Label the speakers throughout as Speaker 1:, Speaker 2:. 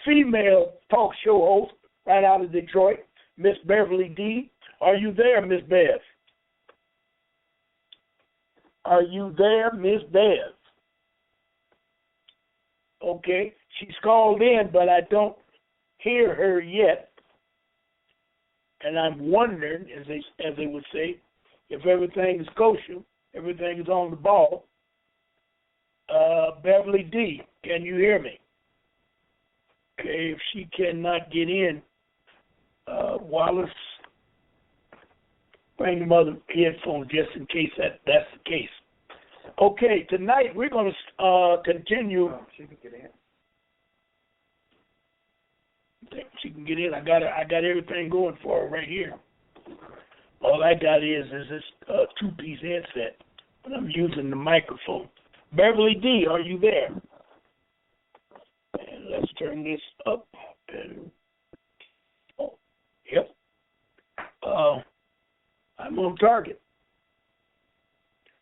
Speaker 1: female talk show host right out of Detroit, Miss Beverly D. Are you there, Miss Bev? Are you there, Miss Bev? Okay, she's called in, but I don't hear her yet. And I'm wondering, as they would say, if everything is kosher, everything is on the ball. Beverly D., can you hear me? Okay, if she cannot get in, Wallace, bring them other headphones just in case that's the case. Okay, tonight we're going to continue. She can get in. I think she can get in. I got everything going for her right here. All I got is this two-piece headset, but I'm using the microphone. Beverly D., are you there? And let's turn this up. And, yep. I'm on target.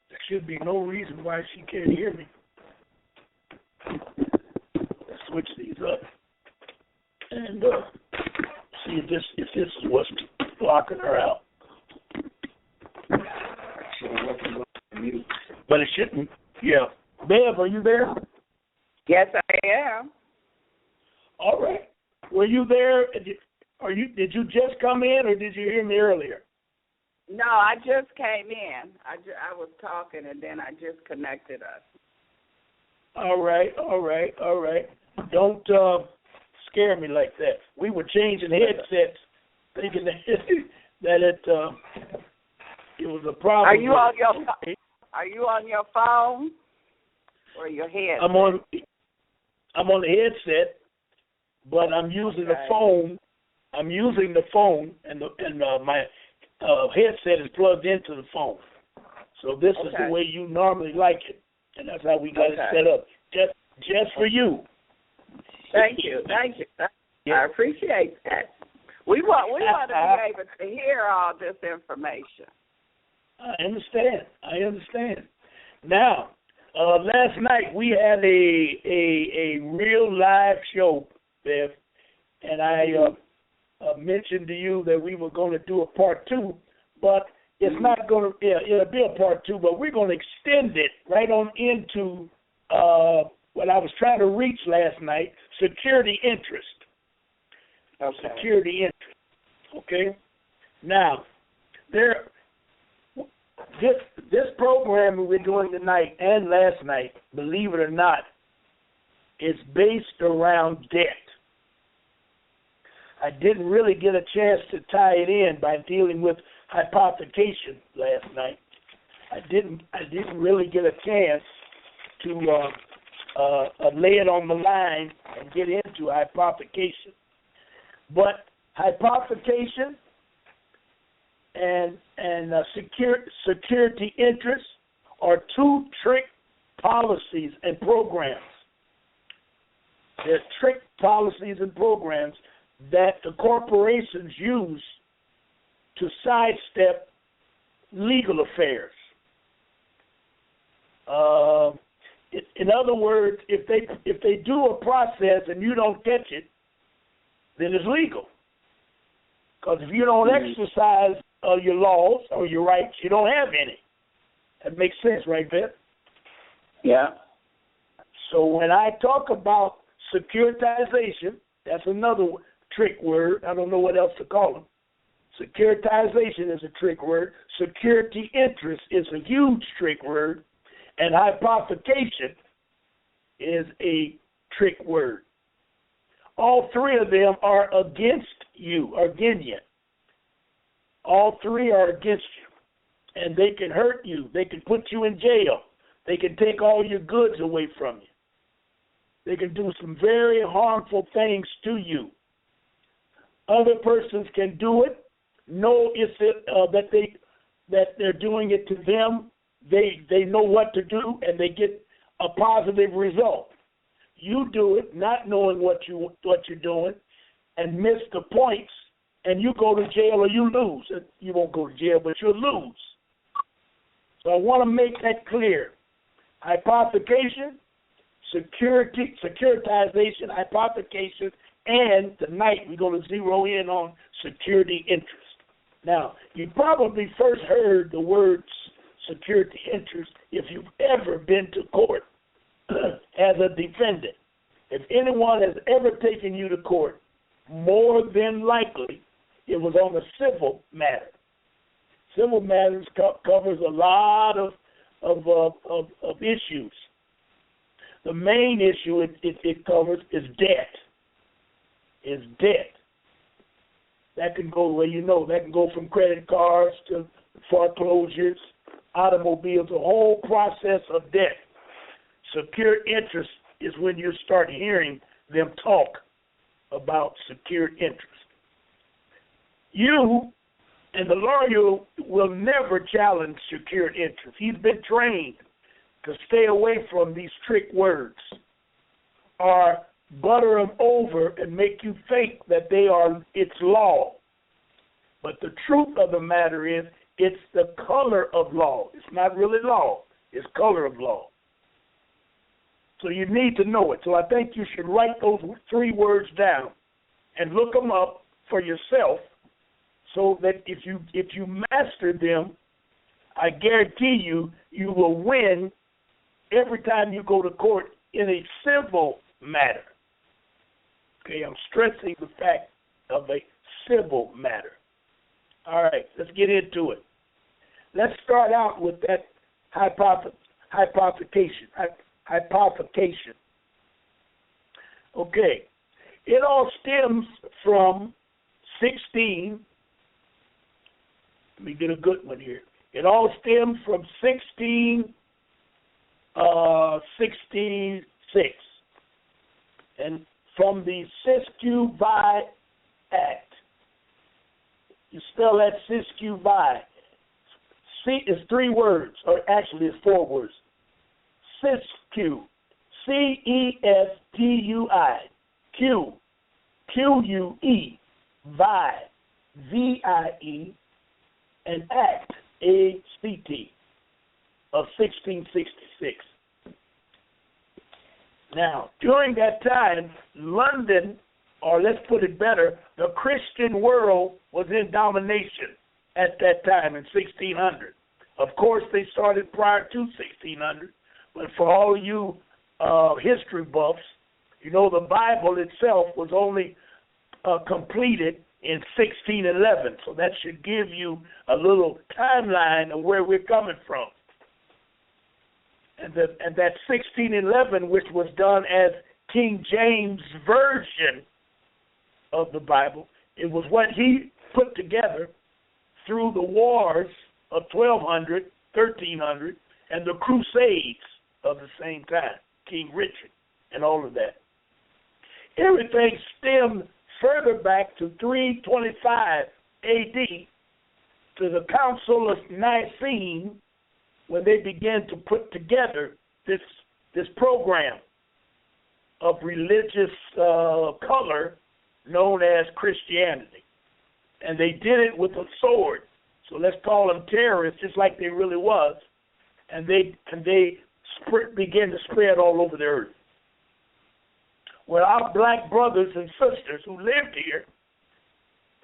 Speaker 1: There should be no reason why she can't hear me. Let's switch these up and see if this is what's blocking her out. But it shouldn't. Yeah. Bev, are you there?
Speaker 2: Yes, I am.
Speaker 1: All right. Were you there? Did you just come in, or did you hear me earlier?
Speaker 2: No, I just came in. I was talking, and then I just connected us.
Speaker 1: All right. Don't scare me like that. We were changing headsets, thinking that it was a problem.
Speaker 2: Are you on your phone or your headset?
Speaker 1: I'm on the headset, but I'm using the phone. I'm using the phone, and my headset is plugged into the phone. So this is the way you normally like it, and that's how we got it set up, just for you.
Speaker 2: Thank you. Yeah. I appreciate that. We want to be able to hear all this information.
Speaker 1: I understand. Now, last night we had a real live show, Bev, and I mentioned to you that we were going to do a part 2, but it's not going to. It'll be a part 2, but we're going to extend it right on into what I was trying to reach last night: security interest.
Speaker 2: Okay.
Speaker 1: Security interest. Okay. Now, this program we're doing tonight and last night, believe it or not, is based around debt. I didn't really get a chance to tie it in by dealing with hypothecation last night. I didn't really get a chance to lay it on the line and get into hypothecation. But hypothecation and security interests are two trick policies and programs. They're trick policies and programs that the corporations use to sidestep legal affairs. In other words, if they do a process and you don't catch it, then it's legal. Because if you don't exercise your laws or your rights, you don't have any. That makes sense, right, Beth?
Speaker 2: Yeah. So
Speaker 1: when I talk about securitization, that's another trick word. I don't know what else to call them. Securitization is a trick word. Security interest is a huge trick word. And hypothecation is a trick word. All three of them are against you, against you. All three are against you. And they can hurt you. They can put you in jail. They can take all your goods away from you. They can do some very harmful things to you. Other persons can do it. Know that they're doing it to them. They know what to do, and they get a positive result. You do it not knowing what you're doing, and miss the points, and you go to jail or you lose. You won't go to jail, but you'll lose. So I want to make that clear. Hypothecation, securitization, hypothecation, and tonight we're going to zero in on security interest. Now, you probably first heard the words security interest if you've ever been to court as a defendant. If anyone has ever taken you to court, more than likely it was on a civil matter. Civil matters covers a lot of issues. The main issue it covers is debt. That can go where that can go from credit cards to foreclosures, automobiles, the whole process of debt. Secured interest is when you start hearing them talk about secured interest. You and the lawyer will never challenge secured interest. He's been trained to stay away from these trick words or butter them over and make you think that it's law. But the truth of the matter is it's the color of law. It's not really law. It's color of law. So you need to know it. So I think you should write those 3 words down and look them up for yourself so that if you master them, I guarantee you will win every time you go to court in a civil matter. Okay, I'm stressing the fact of a civil matter. All right, let's get into it. Let's start out with that hypothecation. Okay, it all stems from 16. Let me get a good one here. It all stems from 1666 and from the Cestui Que Vie Act. You spell that Cestui Que Vie. C is 3 words, or actually it's 4 words. Cestui, C-E-S-T-U-I, Q, Q-U-E, vie, V-I-E, and act, A-C-T, of 1666. Now, during that time, London, or let's put it better, the Christian world was in domination at that time in 1600. Of course, they started prior to 1600, but for all you history buffs, the Bible itself was only completed in 1611, so that should give you a little timeline of where we're coming from. And that 1611, which was done as King James' version of the Bible, it was what he put together through the wars of 1200, 1300, and the Crusades of the same time, King Richard and all of that. Everything stemmed further back to 325 A.D. to the Council of Nicene, when they began to put together this program of religious color known as Christianity. And they did it with a sword. So let's call them terrorists, just like they really was. And they began to spread all over the earth. Well, our black brothers and sisters who lived here,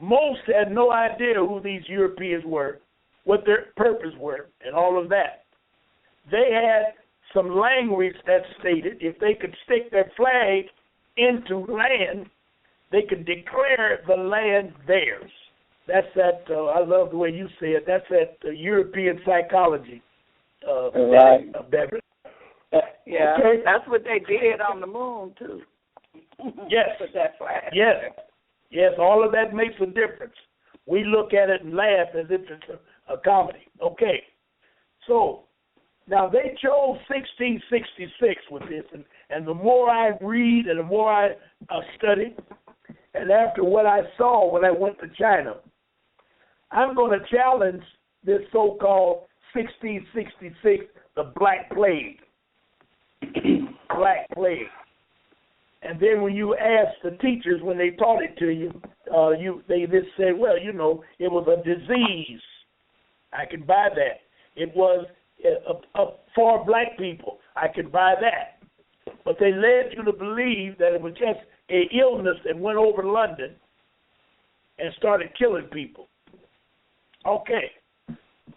Speaker 1: most had no idea who these Europeans were, what their purpose were, and all of that. They had some language that stated if they could stick their flag into land, they could declare the land theirs. That's that, I love the way you say it, that's that European psychology.
Speaker 2: Right.
Speaker 1: Yeah, okay.
Speaker 2: That's what they did on the moon, too.
Speaker 1: Yes.
Speaker 2: With that flag.
Speaker 1: Yes, all of that makes a difference. We look at it and laugh as if it's a comedy. Okay, so now they chose 1666 with this, and the more I read and the more I study, and after what I saw when I went to China, I'm going to challenge this so-called 1666, the Black Plague. Black Plague. And then when you ask the teachers when they taught it to you, they just said, well, it was a disease. I can buy that. It was for black people. I can buy that. but they led you to believe that it was just an illness that went over London and started killing people. Okay.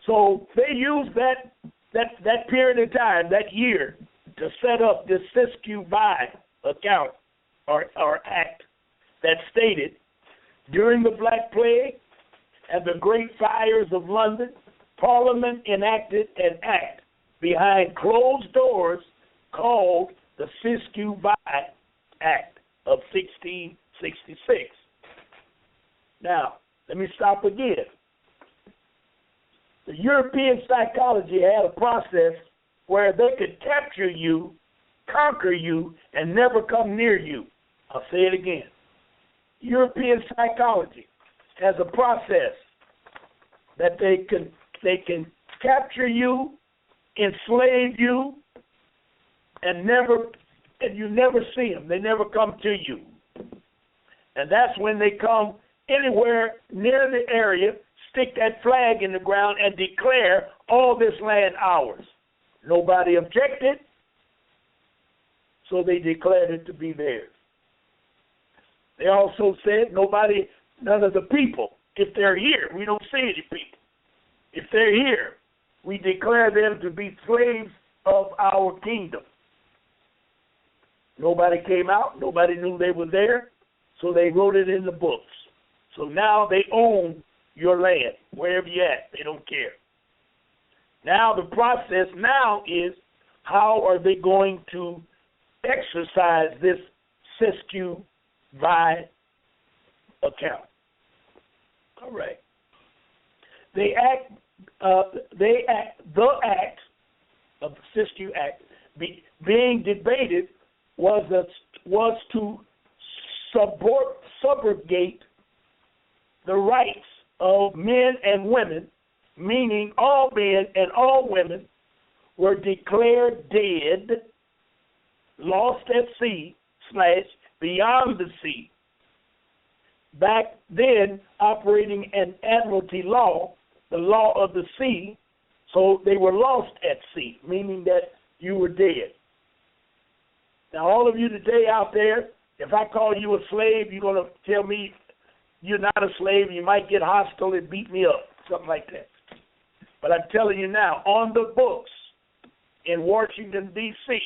Speaker 1: So they used that period of time, that year, to set up this Cestui Que Vie account or act that stated, during the Black Plague and the great fires of London, Parliament enacted an act behind closed doors called the Cestui Que Vie Act of 1666. Now, let me stop again. The European psychology had a process where they could capture you, conquer you, and never come near you. I'll say it again. European psychology has a process that they can capture you, enslave you, and you never see them. They never come to you. And that's when they come anywhere near the area, stick that flag in the ground, and declare all this land ours. Nobody objected, so they declared it to be theirs. They also said none of the people, if they're here, we don't see any people. If they're here, we declare them to be slaves of our kingdom. Nobody came out, nobody knew they were there, so they wrote it in the books. So now they own your land, wherever you're at. They don't care. Now the process now is, how are they going to exercise this Cestui Que Vie account? All right. The act of the Cestui Act being debated was to subrogate the rights of men and women, meaning all men and all women were declared dead, lost at sea / beyond the sea. Back then, operating an admiralty law, the law of the sea, so they were lost at sea, meaning that you were dead. Now, all of you today out there, if I call you a slave, you're going to tell me you're not a slave, you might get hostile and beat me up, something like that. But I'm telling you now, on the books in Washington, D.C.,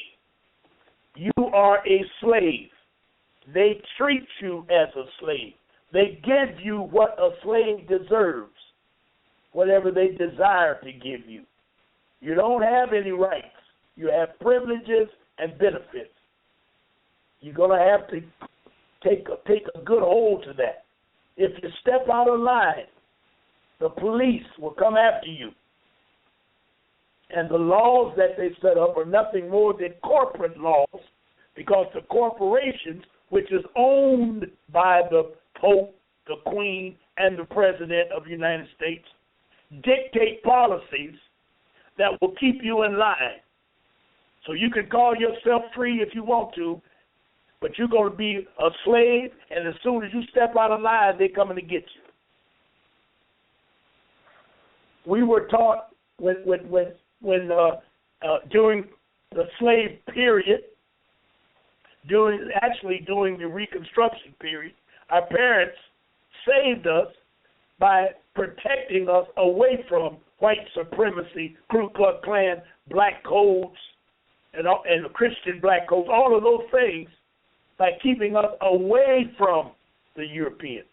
Speaker 1: you are a slave. They treat you as a slave. They give you what a slave deserves, whatever they desire to give you. You don't have any rights. You have privileges and benefits. You're going to have to take a good hold to that. If you step out of line, the police will come after you. And the laws that they set up are nothing more than corporate laws, because the corporations, which is owned by the Pope, the Queen, and the President of the United States, dictate policies that will keep you in line. So you can call yourself free if you want to, but you're going to be a slave, and as soon as you step out of line, they're coming to get you. We were taught during the slave period, during the Reconstruction period, our parents saved us by protecting us away from white supremacy, Ku Klux Klan, black codes, and the Christian black codes, all of those things, by keeping us away from the Europeans.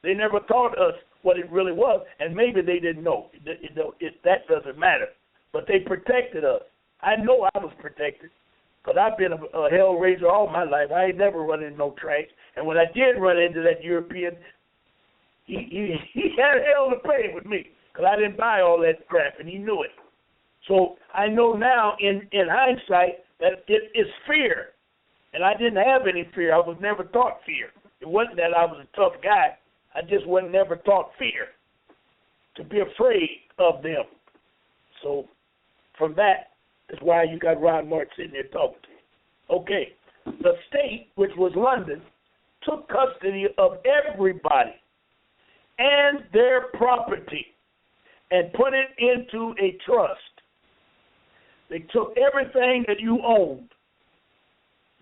Speaker 1: They never taught us what it really was, and maybe they didn't know. That doesn't matter. But they protected us. I know I was protected, because I've been a hell raiser all my life. I ain't never run into no trash. And when I did run into that European, he had hell to pay with me, because I didn't buy all that crap, and he knew it. So I know now, in hindsight, that it is fear. And I didn't have any fear. I was never taught fear. It wasn't that I was a tough guy. I just wasn't never taught fear, to be afraid of them. So from that is why you got Ron Martin sitting there talking to you. Okay. The state, which was London, took custody of everybody and their property and put it into a trust. They took everything that you owned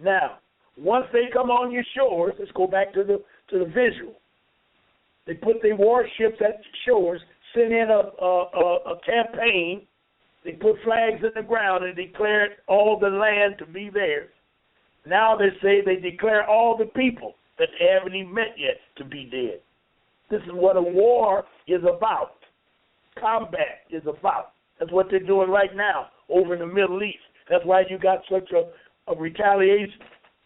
Speaker 1: Now, once they come on your shores, let's go back to the visual. They put their warships at the shores, send in a campaign. They put flags in the ground and declared all the land to be theirs. Now they say they declare all the people that they haven't even met yet to be dead. This is what a war is about. Combat is about. That's what they're doing right now over in the Middle East. That's why you got such a retaliation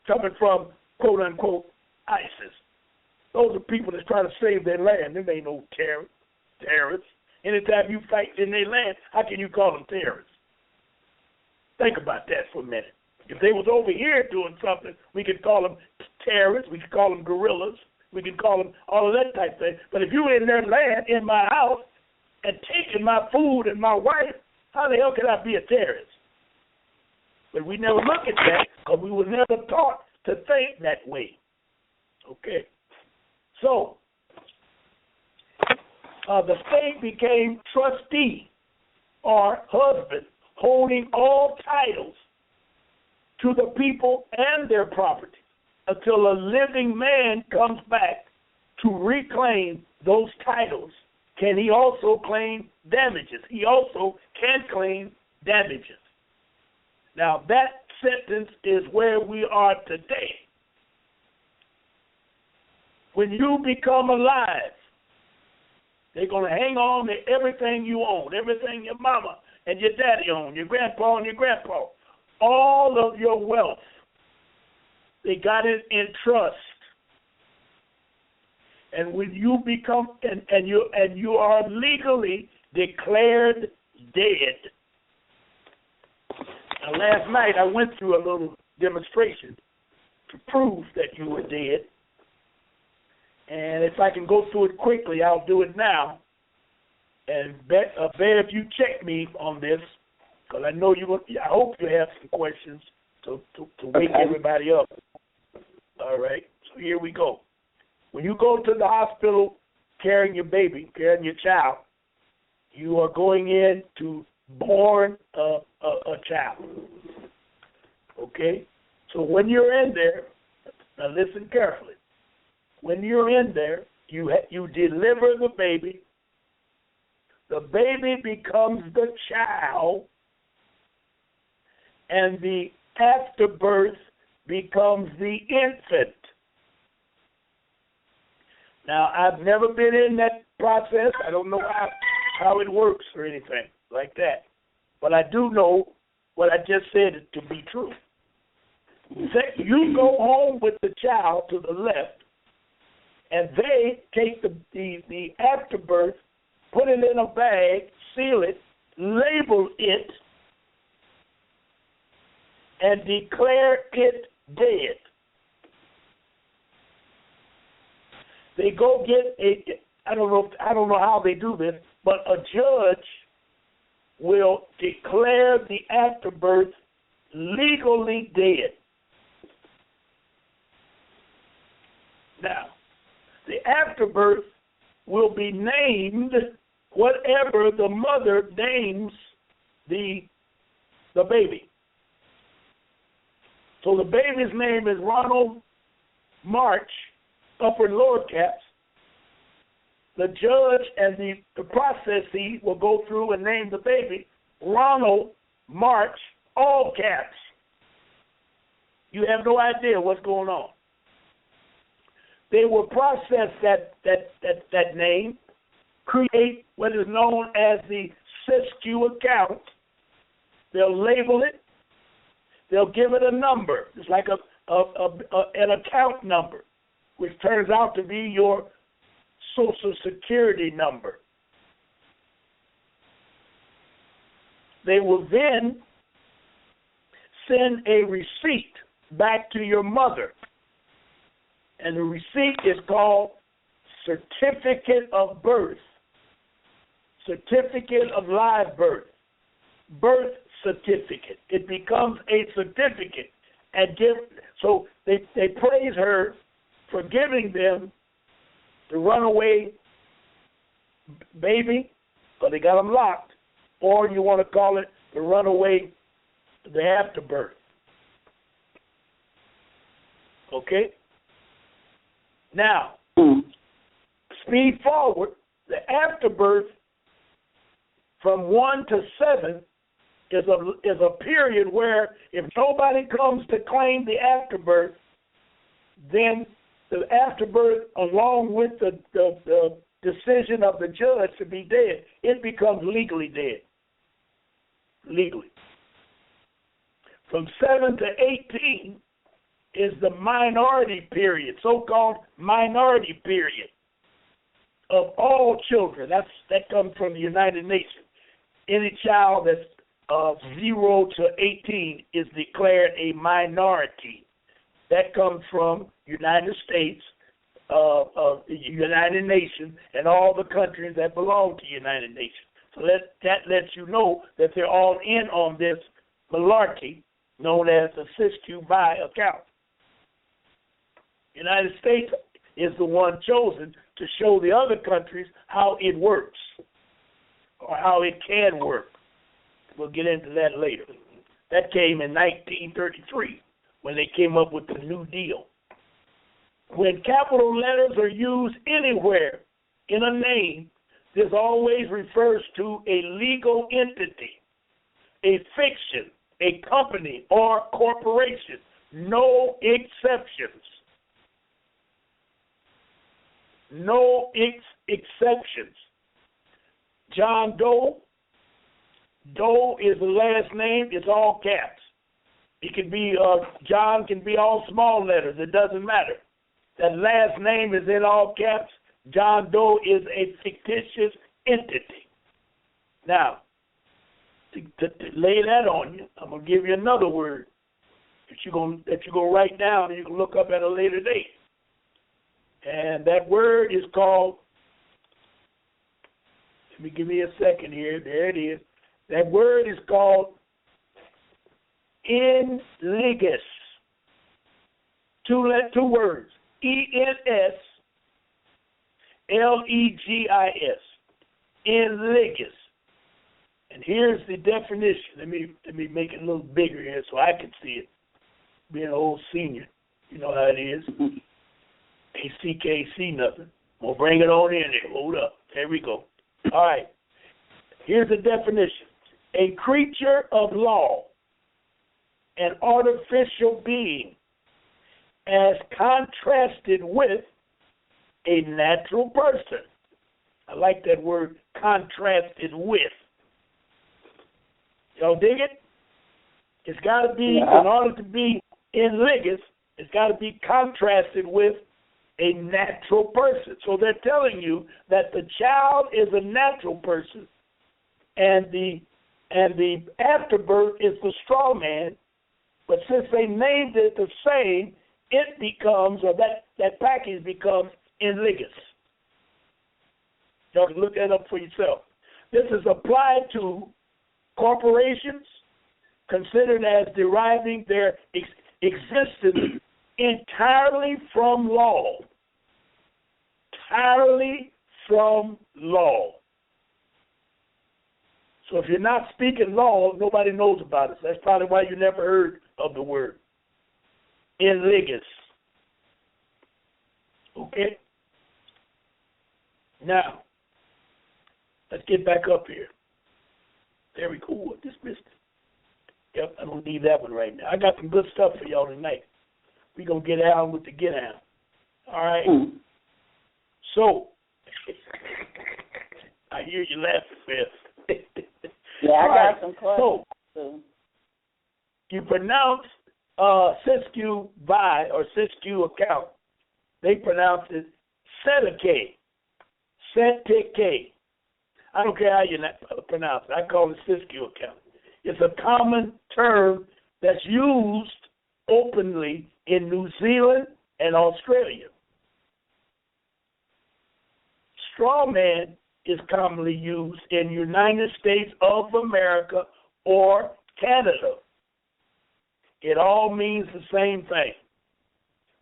Speaker 1: coming from, quote unquote, ISIS. Those are people that's trying to save their land. Them ain't no terrorists. Anytime you fight in their land, how can you call them terrorists? Think about that for a minute. If they was over here doing something, we could call them terrorists, we could call them guerrillas, we could call them all of that type of thing. But if you in their land, in my house, and taking my food and my wife, how the hell can I be a terrorist? But we never look at that because we were never taught to think that way. Okay. So, the state became trustee or husband, holding all titles to the people and their property until a living man comes back to reclaim those titles. Can he also claim damages? He also can claim damages. Now, that sentence is where we are today. When you become alive, they're going to hang on to everything you own, everything your mama and your daddy own, your grandpa and your grandpa. All of your wealth, they got it in trust. And when you become, and you are legally declared dead. Now, last night I went through a little demonstration to prove that you were dead. And if I can go through it quickly, I'll do it now. And Bear, if you check me on this, because I know I hope you have some questions to wake everybody up. All right, so here we go. When you go to the hospital carrying your baby, carrying your child, you are going in to born a child. Okay? So when you're in there, now listen carefully. When you're in there, you deliver the baby. The baby becomes the child, and the afterbirth becomes the infant. Now, I've never been in that process. I don't know how it works or anything like that. But I do know what I just said to be true. You go home with the child to the left, and they take the afterbirth, put it in a bag, seal it, label it, and declare it dead. They go get I don't know how they do this, but a judge will declare the afterbirth legally dead. Now, the afterbirth will be named whatever the mother names the baby. So the baby's name is Ronald March, upper and lower caps. The judge and the processee will go through and name the baby Ronald March, all caps. You have no idea what's going on. They will process that name, create what is known as the Cestus account. They'll label it. They'll give it a number. It's like an account number, which turns out to be your Social Security number. They will then send a receipt back to your mother. And the receipt is called Certificate of Birth, Certificate of Live Birth, Birth Certificate. It becomes a certificate. So they praise her for giving them the runaway baby, but they got them locked, or you want to call it the runaway, the afterbirth. Okay? Now, speed forward, the afterbirth from 1 to 7 is a period where if nobody comes to claim the afterbirth, then the afterbirth, along with the decision of the judge to be dead, it becomes legally dead. Legally. From 7 to 18 is the minority period, so-called minority period of all children. That comes from the United Nations. Any child that's 0 to 18 is declared a minority. That comes from United States, United Nations, and all the countries that belong to United Nations. So that lets you know that they're all in on this malarkey known as the Cestui Que Vie account. United States is the one chosen to show the other countries how it works or how it can work. We'll get into that later. That came in 1933 when they came up with the New Deal. When capital letters are used anywhere in a name, this always refers to a legal entity, a fiction, a company, or corporation. No exceptions. No exceptions. John Doe. Doe is the last name. It's all caps. It can be, John can be all small letters. It doesn't matter. That last name is in all caps. John Doe is a fictitious entity. Now, to lay that on you, I'm going to give you another word that you're going to write down and you can look up at a later date. And that word is called, give me a second here. There it is. That word is called in legus. Two words. ENSLEGIS. In legus. And here's the definition. Let me make it a little bigger here so I can see it. Being an old senior, you know how it is. ACKC nothing. We'll bring it on in there. Hold up. There we go. All right. Here's the definition. A creature of law, an artificial being, as contrasted with a natural person. I like that word, contrasted with. Y'all dig it? It's got to be, in order to be in legus, it's got to be contrasted with a natural person. So they're telling you that the child is a natural person and the afterbirth is the straw man, but since they named it the same, it becomes, or that package becomes in legus. Y'all can look that up for yourself. This is applied to corporations considered as deriving their existence entirely from law. Entirely from law. So if you're not speaking law, nobody knows about it. That's probably why you never heard of the word. In legus. Okay? Now, let's get back up here. There we go. This business. Yep, I'm going to leave that one right now. I got some good stuff for y'all tonight. We're going to get out with the get out. All right? So, I hear you laughing, Fifth.
Speaker 2: Yeah, I got some questions.
Speaker 1: So, you pronounce Cestui Que Vie or Cestui account. They pronounce it Cestui Que. I don't care how you pronounce it. I call it Cestui account. It's a common term that's used openly in New Zealand and Australia. Straw man is commonly used in United States of America or Canada. It all means the same thing.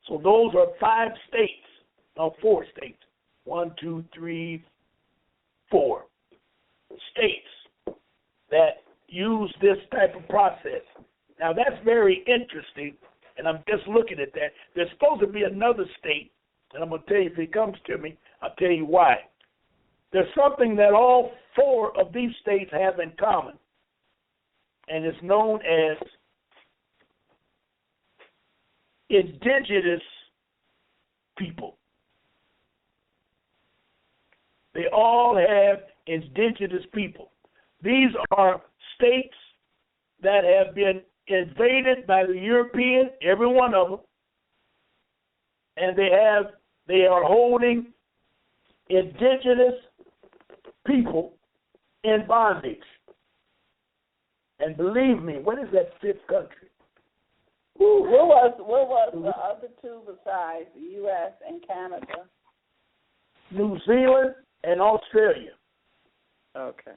Speaker 1: So those are 4 states. 1, 2, 3, 4 states that use this type of process. Now that's very interesting, and I'm just looking at that. There's supposed to be another state, and I'm going to tell you if it comes to me, I'll tell you why. There's something that all 4 of these states have in common, and it's known as indigenous people. They all have indigenous people. These are states that have been invaded by the European, every one of them, and they are holding indigenous people in bondage. And believe me, what is that 5th country?
Speaker 2: What was the other 2 besides the U.S. and Canada?
Speaker 1: New Zealand and Australia.
Speaker 2: Okay.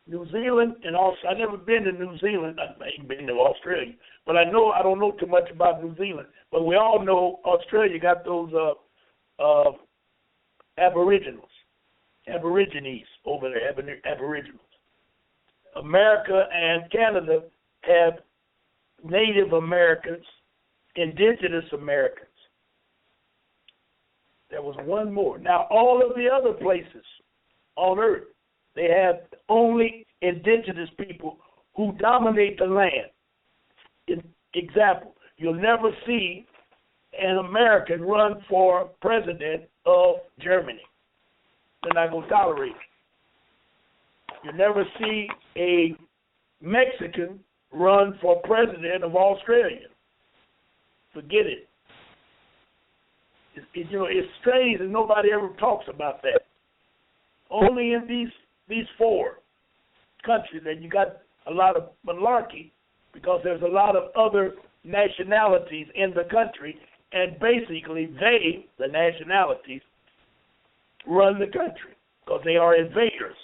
Speaker 1: New Zealand and Australia. I've never been to New Zealand. I ain't been to Australia, but I don't know too much about New Zealand. But we all know Australia got those Aborigines over there, Aboriginals. America and Canada have Native Americans, Indigenous Americans. There was one more. Now, all of the other places on earth, they have only indigenous people who dominate the land. Example, you'll never see an American run for president of Germany. They're not going to tolerate it. You'll never see a Mexican run for president of Australia. Forget it. It's strange that nobody ever talks about that. Only in these 4 countries that you got a lot of monarchy, because there's a lot of other nationalities in the country, and basically they, the nationalities, run the country because they are invaders.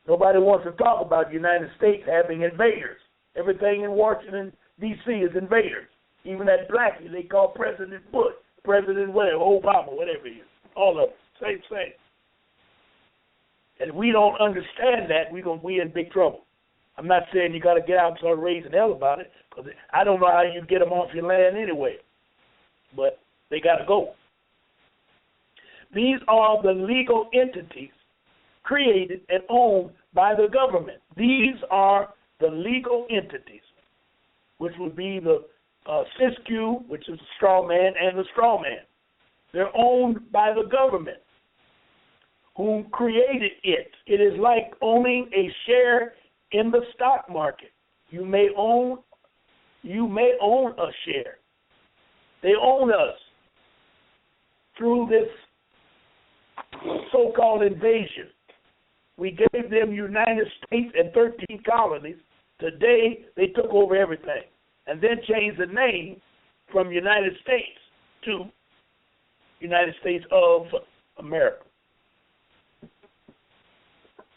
Speaker 1: Nobody wants to talk about the United States having invaders. Everything in Washington, D.C. is invaders. Even that Blackie they call President Bush, President whatever, Obama, whatever it is. All of them, same. And if we don't understand that, we in big trouble. I'm not saying you got to get out and start raising hell about it, because I don't know how you get them off your land anyway. But they got to go. These are the legal entities created and owned by the government. These are the legal entities, which would be the Cestui Que, which is the straw man, and the straw man. They're owned by the government, who created it. It is like owning a share in the stock market. You may own a share. They own us through this so-called invasion. We gave them United States and 13 colonies. Today, they took over everything and then changed the name from United States to United States of America.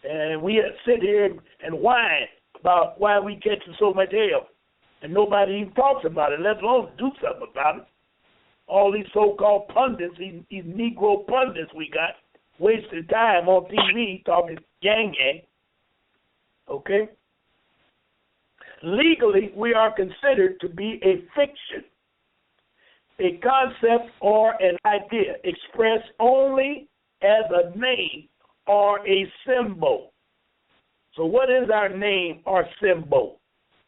Speaker 1: And we sit here and whine about why we catching so much hell, and nobody even talks about it, let alone do something about it. All these so-called pundits, these Negro pundits we got, wasting time on TV talking yang. Okay? Legally, we are considered to be a fiction, a concept or an idea expressed only as a name or a symbol. So what is our name or symbol?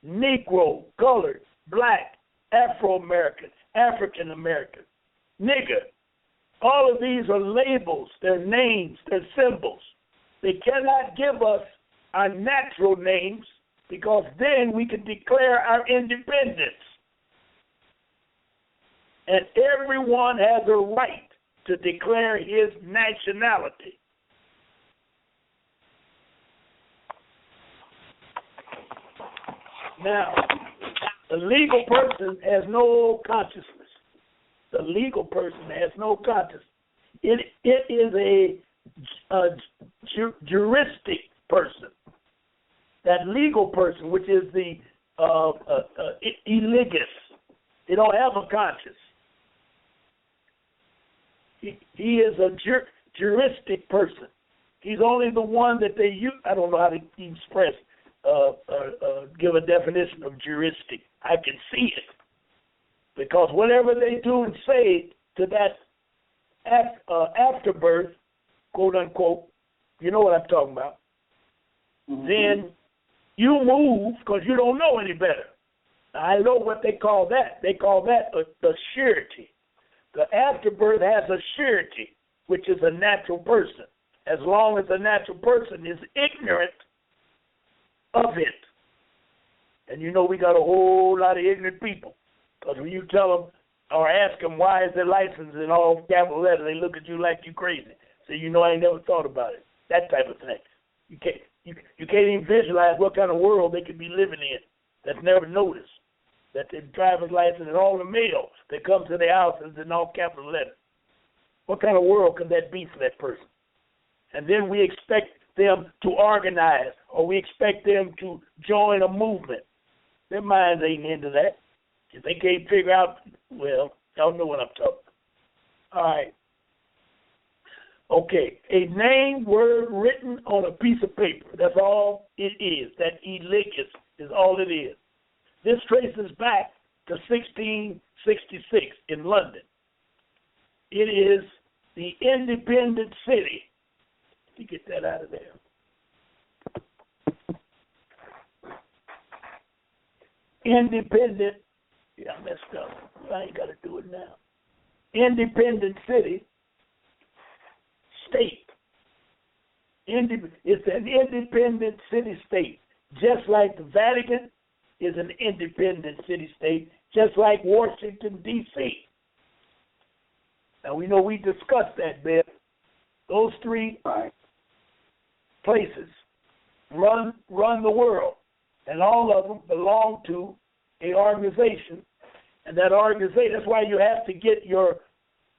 Speaker 1: Negro, colored, black, Afro-American, African-American, nigger. All of these are labels, they're names, they're symbols. They cannot give us our natural names, because then we can declare our independence. And everyone has a right to declare his nationality. Now, the legal person has no consciousness. The legal person has no consciousness. It is a juristic person. That legal person, which is the legus, they don't have a conscience. He is a juristic person. He's only the one that they use. I don't know how to express, give a definition of juristic. I can see it, Because whatever they do and say to that afterbirth, quote unquote, you know what I'm talking about, then you move because you don't know any better. I know what they call that. They call that a surety. The afterbirth has a surety, which is a natural person, as long as the natural person is ignorant of it. And you know we got a whole lot of ignorant people, because when you tell them or ask them why is their license in all capital letters, they look at you like you crazy. So you know I ain't never thought about it. That type of thing. You can't even visualize what kind of world they could be living in that's never noticed. That their driver's license and all the mail that comes to their houses in all capital letters. What kind of world can that be for that person? And then we expect them to organize, or we expect them to join a movement. Their minds ain't into that. If they can't figure out, well, y'all know what I'm talking about. All right. Okay, a name word written on a piece of paper. That's all it is. That legus is all it is. This traces back to 1666 in London. It is the independent city. Let me get that out of there. Independent, yeah, I messed up. I ain't got to do it now. Independent city, state. It's an independent city-state, just like the Vatican is an independent city-state, just like Washington, D.C. Now, we know we discussed that, Bill. Those three places run the world, and all of them belong to an organization. And that organization, that's why you have to get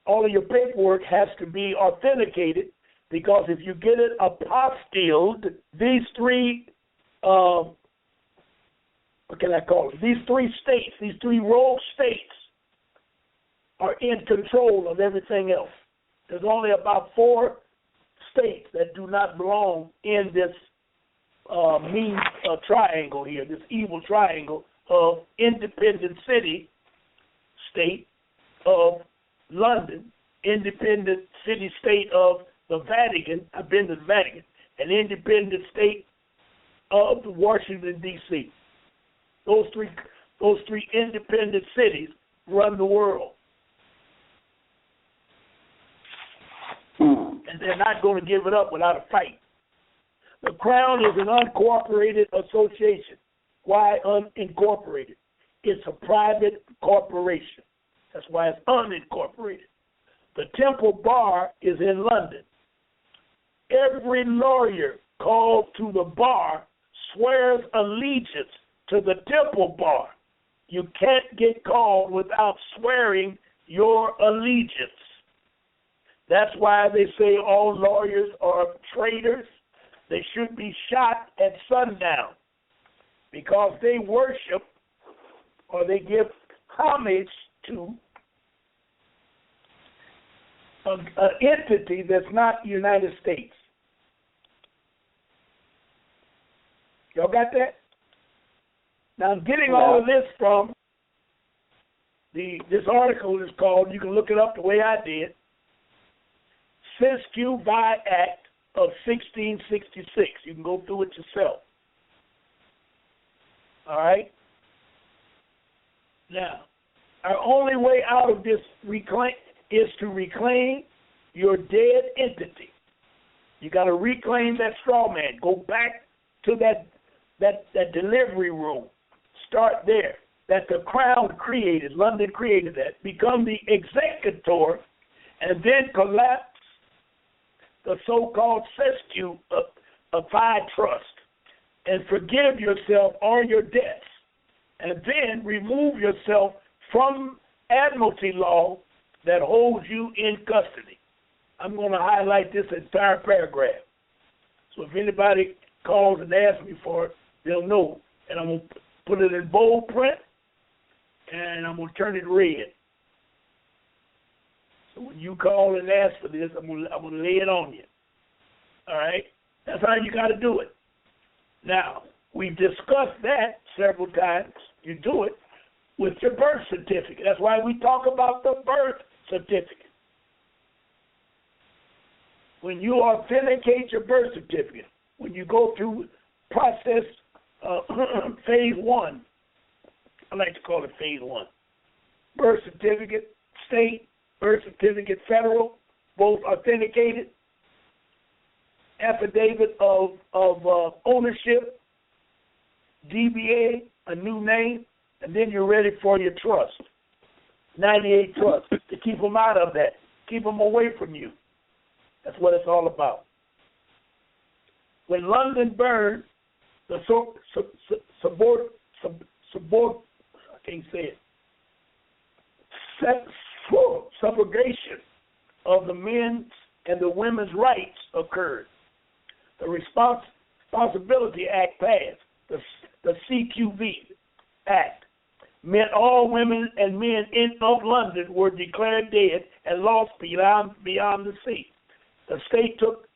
Speaker 1: all of your paperwork has to be authenticated, because if you get it apostilled, these three, what can I call it? These three states, these three rogue states are in control of everything else. There's only about 4 states that do not belong in this mean triangle here, this evil triangle of independent city, state of London, independent city, state of the Vatican. I've been to the Vatican, and independent state of Washington, D.C. Those three independent cities run the world. And they're not going to give it up without a fight. The Crown is an uncooperated association. Why unincorporated? It's a private corporation. That's why it's unincorporated. The Temple Bar is in London. Every lawyer called to the bar swears allegiance to the Temple Bar. You can't get called without swearing your allegiance. That's why they say all lawyers are traitors. They should be shot at sundown, because they worship or they give homage to an entity that's not the United States. Y'all got that? Now, I'm getting all of this from this article is called, you can look it up the way I did, Cestui Que Vie Act of 1666. You can go through it yourself. All right? Now, our only way out of this is to reclaim your dead entity. You got to reclaim that straw man. Go back to that delivery room. Start there. That the Crown created, London created that. Become the executor, and then collapse the so-called Cestui Que Vie Trust, and forgive yourself all your debts, and then remove yourself from admiralty law that holds you in custody. I'm going to highlight this entire paragraph. So if anybody calls and asks me for it, they'll know. And I'm going to put it in bold print, and I'm going to turn it red. So when you call and ask for this, I'm going to lay it on you. All right? That's how you got to do it. Now, we've discussed that several times. You do it. with your birth certificate. That's why we talk about the birth certificate. When you authenticate your birth certificate, when you go through process phase 1, I like to call it phase 1. Birth certificate, state, birth certificate, federal, both authenticated, affidavit of ownership, DBA, a new name, and then you're ready for your trust. 98 trust, to keep them out of that, keep them away from you. That's what it's all about. When London burned, the subrogation of the men's and the women's rights occurred. The Responsibility Act passed, the CQV Act, meant all women and men of London were declared dead and lost beyond the sea. The state took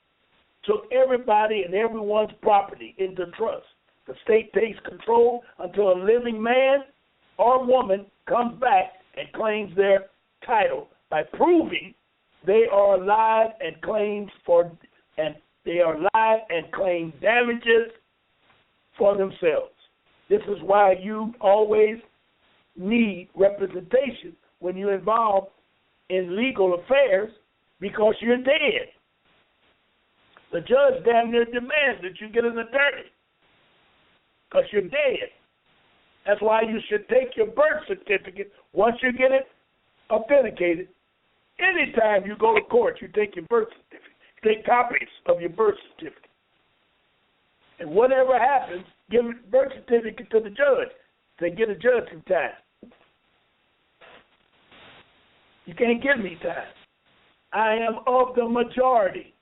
Speaker 1: everybody and everyone's property into trust. The state takes control until a living man or woman comes back and claims their title by proving they are alive and claim damages for themselves. This is why you always need representation when you're involved in legal affairs, because you're dead. The judge damn near demands that you get an attorney because you're dead. That's why you should take your birth certificate once you get it authenticated. Anytime you go to court, you take your birth certificate. You take copies of your birth certificate. And whatever happens, give the birth certificate to the judge. They get a judge some time. You can't give me time. I am of the majority.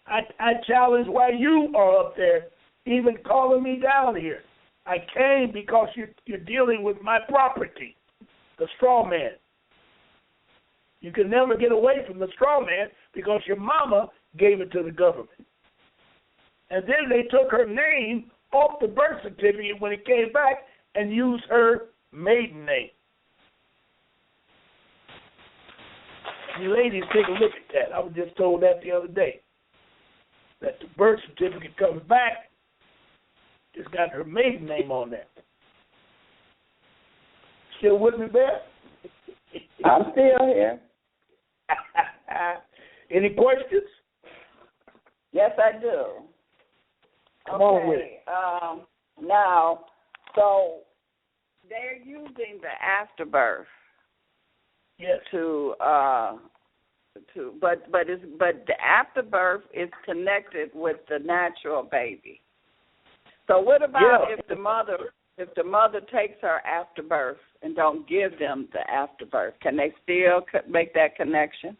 Speaker 1: I challenge why you are up there even calling me down here. I came because you're dealing with my property, the straw man. You can never get away from the straw man because your mama gave it to the government. And then they took her name off the birth certificate when it came back and used her maiden name. You ladies, take a look at that. I was just told that the other day. That the birth certificate comes back, it's got her maiden name on there. Still with me, Beth?
Speaker 2: I'm still here.
Speaker 1: Any questions?
Speaker 2: Yes, I do.
Speaker 1: Come on with it.
Speaker 2: Now, so they're using the afterbirth.
Speaker 1: Yes.
Speaker 2: But the afterbirth is connected with the natural baby. So what about if the mother takes her afterbirth and don't give them the afterbirth? Can they still make that connection?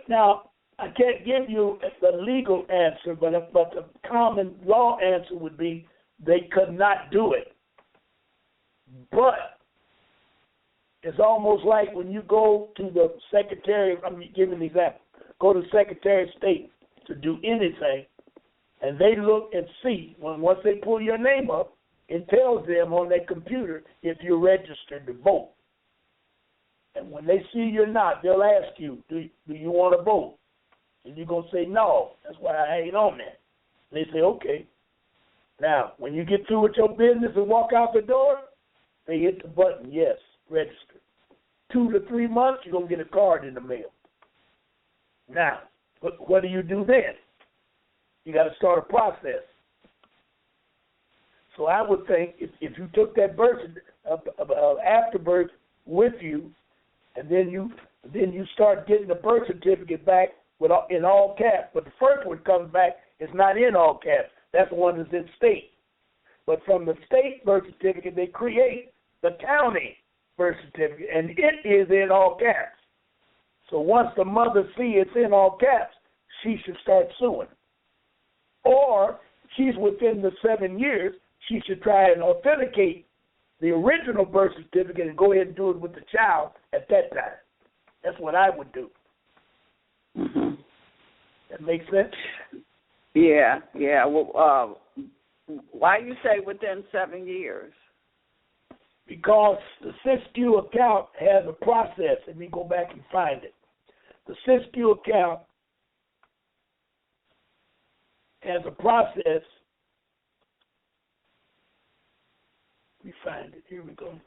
Speaker 1: Now I can't give you the legal answer, but the common law answer would be they could not do it. But it's almost like when you go to the Secretary, I'm giving an example, go to the Secretary of State to do anything, and they look and see, once they pull your name up, it tells them on their computer if you're registered to vote. And when they see you're not, they'll ask you, do you want to vote? And you're going to say no. That's why I ain't on that. And they say, okay. Now, when you get through with your business and walk out the door, they hit the button, yes, register. 2 to 3 months, you're going to get a card in the mail. Now, what do you do then? You got to start a process. So I would think if you took that afterbirth with you, and then you start getting the birth certificate back in all caps, but the first one comes back, it's not in all caps. That's the one that's in state. But from the state birth certificate, they create the county birth certificate, and it is in all caps. So once the mother sees it's in all caps, she should start suing. Or she's within the 7 years, she should try and authenticate the original birth certificate and go ahead and do it with the child at that time. That's what I would do.
Speaker 2: Mm-hmm.
Speaker 1: That makes sense?
Speaker 2: Yeah. Well, why you say within 7 years?
Speaker 1: because the Cestui account has a process. Let me go back and find it. The Cestui account has a process. Let me find it. Here we go.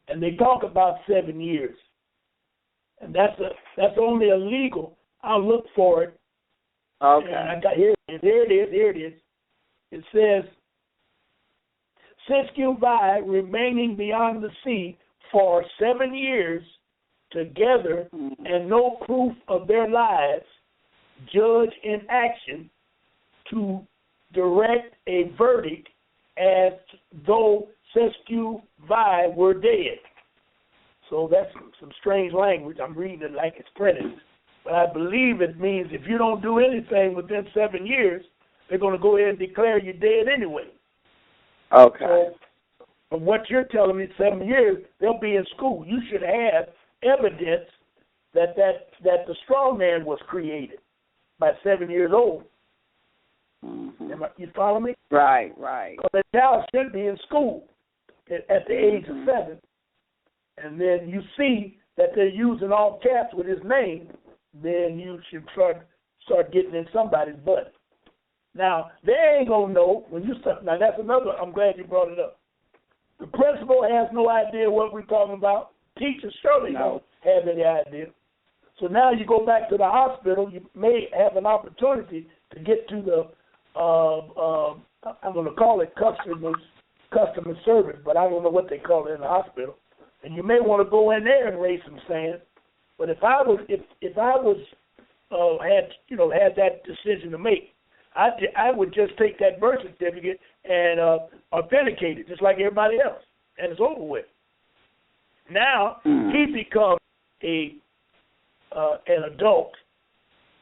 Speaker 1: And they talk about 7 years. And that's only a legal. I'll look for it.
Speaker 2: Okay.
Speaker 1: And I got here it is. It says, Cestui vie remaining beyond the sea for 7 years together and no proof of their lives, judge in action to direct a verdict as though Cestui vie were dead. So that's some strange language. I'm reading it like it's printed. But I believe it means if you don't do anything within 7 years, they're going to go ahead and declare you dead anyway.
Speaker 2: Okay.
Speaker 1: So from what you're telling me, 7 years, they'll be in school. You should have evidence that the straw man was created by 7 years old.
Speaker 2: Mm-hmm.
Speaker 1: You follow me?
Speaker 2: Right.
Speaker 1: Because the child should be in school at the age of 7. And then you see that they're using all caps with his name, then you should start getting in somebody's butt. Now, they ain't going to know when you start. Now, that's another, I'm glad you brought it up. The principal has no idea what we're talking about. Teachers surely don't have any idea. So now you go back to the hospital, you may have an opportunity to get to the, I'm going to call it customer service, but I don't know what they call it in the hospital. And you may want to go in there and raise some sand. But if I had that decision to make, I would just take that birth certificate and authenticate it just like everybody else, and it's over with. Now he becomes an adult,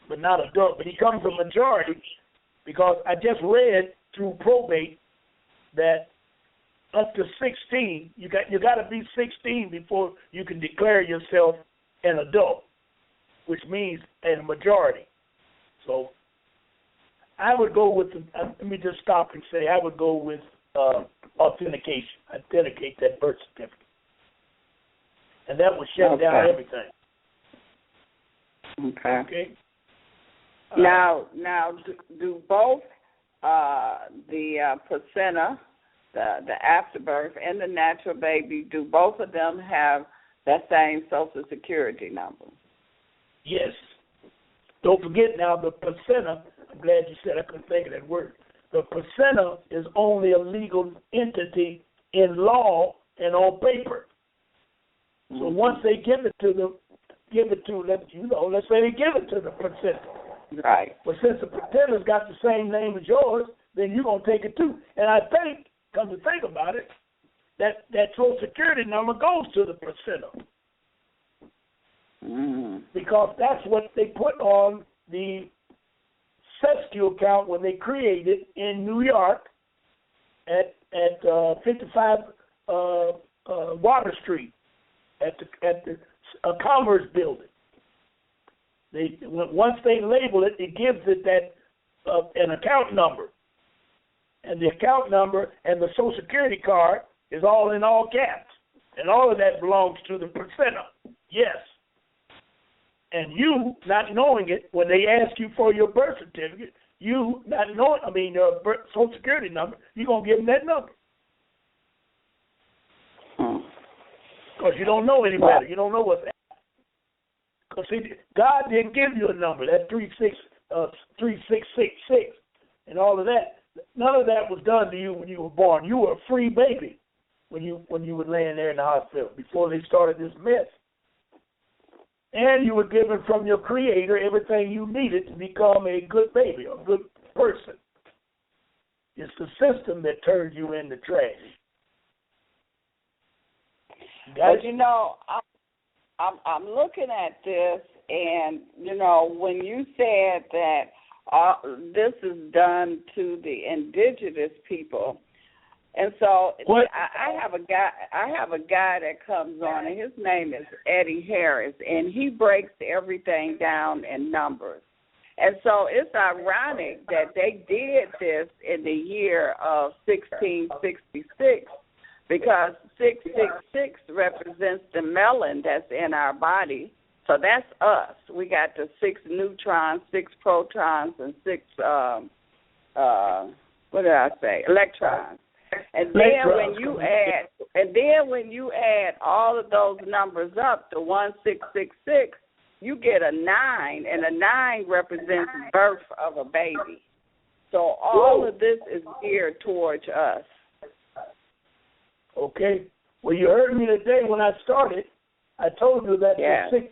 Speaker 1: but he comes a majority because I just read through probate that up to 16, you got to be 16 before you can declare yourself an adult, which means a majority. So I would go with let me just stop and say I would go with authentication. Authenticate that birth certificate, and that would shut down everything. Okay.
Speaker 2: Now, do both the placenta, the afterbirth, and the natural baby, do both of them have that same Social Security number?
Speaker 1: Yes. Don't forget now the placenta. I'm glad you said I couldn't think of that word. The placenta is only a legal entity in law and on paper. So once they give it to let's say they give it to the placenta.
Speaker 2: Right.
Speaker 1: But since the placenta's got the same name as yours, then you're going to take it too. And I think, come to think about it, that Social Security number goes to the placenta. Because that's what they put on the Cestui account when they created it in New York at 55 Water Street at the Commerce Building. Once they label it, it gives it that an account number, and the account number and the Social Security card is all in all caps, and all of that belongs to the placenta. Yes. And you, not knowing it, when they ask you for your birth certificate, you not knowing, your Social Security number, you're going to give them that number. Because you don't know any better. You don't know what's happening. Because, see, God didn't give you a number, that 3666 and all of that. None of that was done to you when you were born. You were a free baby when you were laying there in the hospital before they started this mess. And you were given from your Creator everything you needed to become a good baby, a good person. It's the system that turns you into trash.
Speaker 2: But I'm looking at this, and when you said that this is done to the indigenous people. And so I have a guy that comes on, and his name is Eddie Harris, and he breaks everything down in numbers. And so it's ironic that they did this in the year of 1666 because 666 represents the melanin that's in our body. So that's us. We got the 6 neutrons, 6 protons, and 6 electrons. And then when you add all of those numbers up to 1666, you get a 9, and a 9 represents birth of a baby. So all of this is geared towards us.
Speaker 1: Okay. Well, you heard me today when I started. I told you that in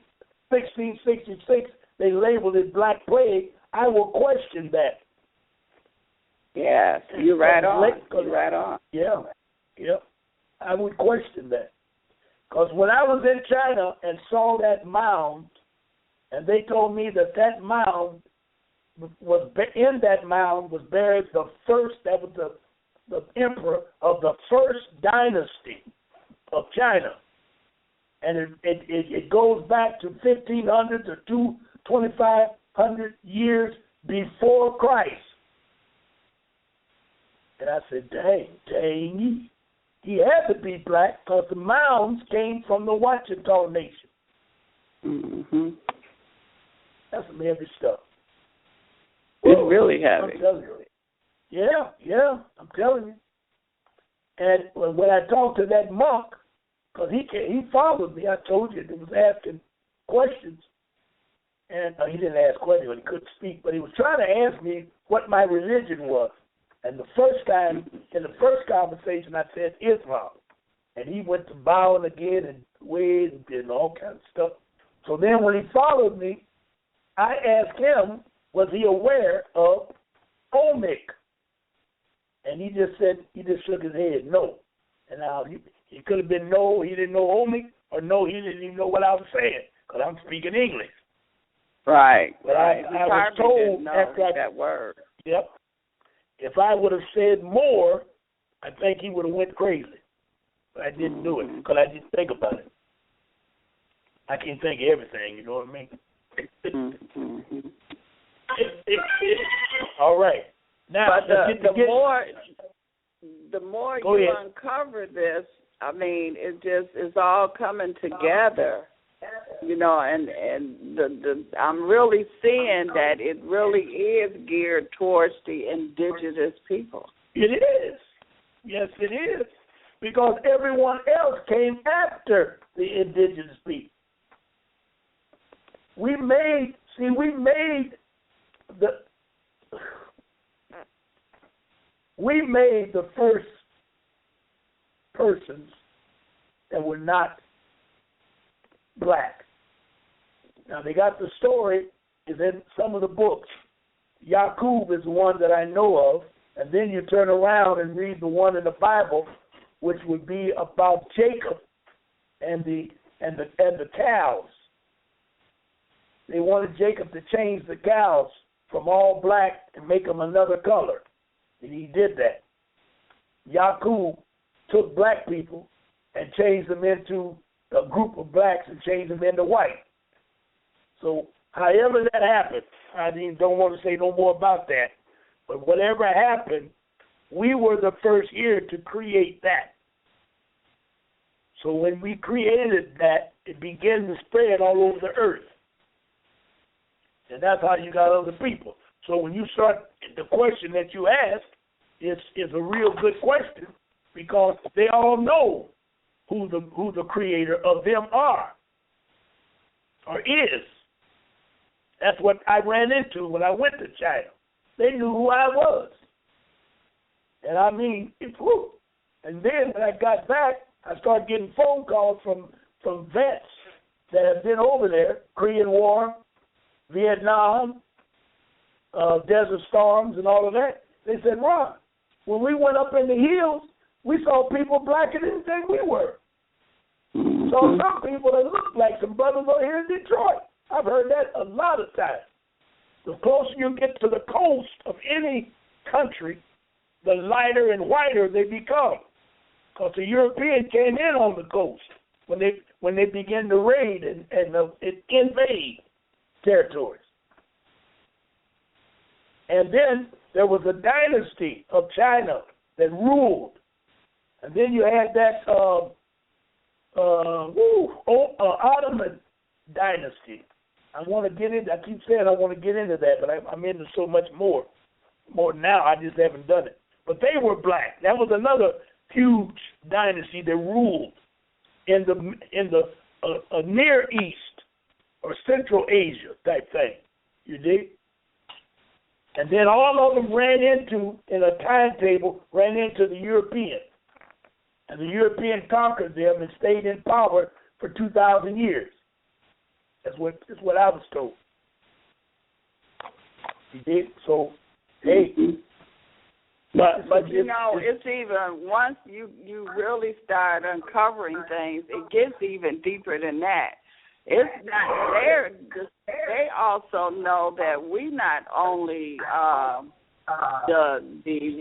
Speaker 1: 1666 they labeled it Black Plague. I will question that.
Speaker 2: Yes, you're right on. You're right on.
Speaker 1: Yeah. I would question that. Because when I was in China and saw that mound, and they told me that mound was buried the first, that was the emperor of the first dynasty of China. And it goes back to 1500 to 2500 years before Christ. And I said, dang, he had to be black because the mounds came from the Ouachita Nation.
Speaker 2: Mm-hmm.
Speaker 1: That's some heavy stuff.
Speaker 2: It's really heavy.
Speaker 1: I'm telling you. Yeah, I'm telling you. And when I talked to that monk, because he followed me, I told you, he was asking questions. And he didn't ask questions, he couldn't speak, but he was trying to ask me what my religion was. And in the first conversation, I said Islam. And he went to bowing again and ways and all kinds of stuff. So then when he followed me, I asked him, was he aware of Olmec? And he just shook his head, no. And now he could have been no, he didn't know Olmec, or no, he didn't even know what I was saying, because I'm speaking English.
Speaker 2: Right.
Speaker 1: But I was told after
Speaker 2: that word.
Speaker 1: Yep. If I would have said more, I think he would have went crazy. But I didn't do it because I didn't think about it. I can't think of everything, you know what I mean?
Speaker 2: Mm-hmm.
Speaker 1: All right. Now,
Speaker 2: but the more you uncover this, I mean, it's all coming together, you know, and I'm really seeing that it really is geared towards the indigenous people.
Speaker 1: It is. Yes, it is. Because everyone else came after the indigenous people. We made the first persons that were not black. Now, they got the story is in some of the books. Yaqub is the one that I know of, and then you turn around and read the one in the Bible, which would be about Jacob and the cows. They wanted Jacob to change the cows from all black and make them another color, and he did that. Yaqub took black people and changed them into a group of blacks and changed them into white. So however that happened, I don't want to say no more about that, but whatever happened, we were the first here to create that. So when we created that, it began to spread all over the earth. And that's how you got other people. So when you start, the question that you asked is a real good question, because they all know who the creator of them are or is. That's what I ran into when I went to China. They knew who I was. And I mean, it's who. And then when I got back, I started getting phone calls from vets that have been over there, Korean War, Vietnam, Desert Storms, and all of that. They said, Ron, when we went up in the hills, we saw people blacker than we were. So some people that look like some brothers over here in Detroit. I've heard that a lot of times. The closer you get to the coast of any country, the lighter and whiter they become. Because the European came in on the coast when they began to raid and invade territories. And then there was a dynasty of China that ruled. And then you had that Ottoman dynasty. I want to get into. I keep saying I want to get into that, but I'm into so much more now. I just haven't done it. But they were black. That was another huge dynasty that ruled in the Near East or Central Asia type thing. You dig? And then all of them ran into the European. And the European conquered them and stayed in power for 2,000 years. That's what I was told. You dig? So, hey.
Speaker 2: But you know, it's even, once you really start uncovering things, it gets even deeper than that. It's not there. They also know that we not only the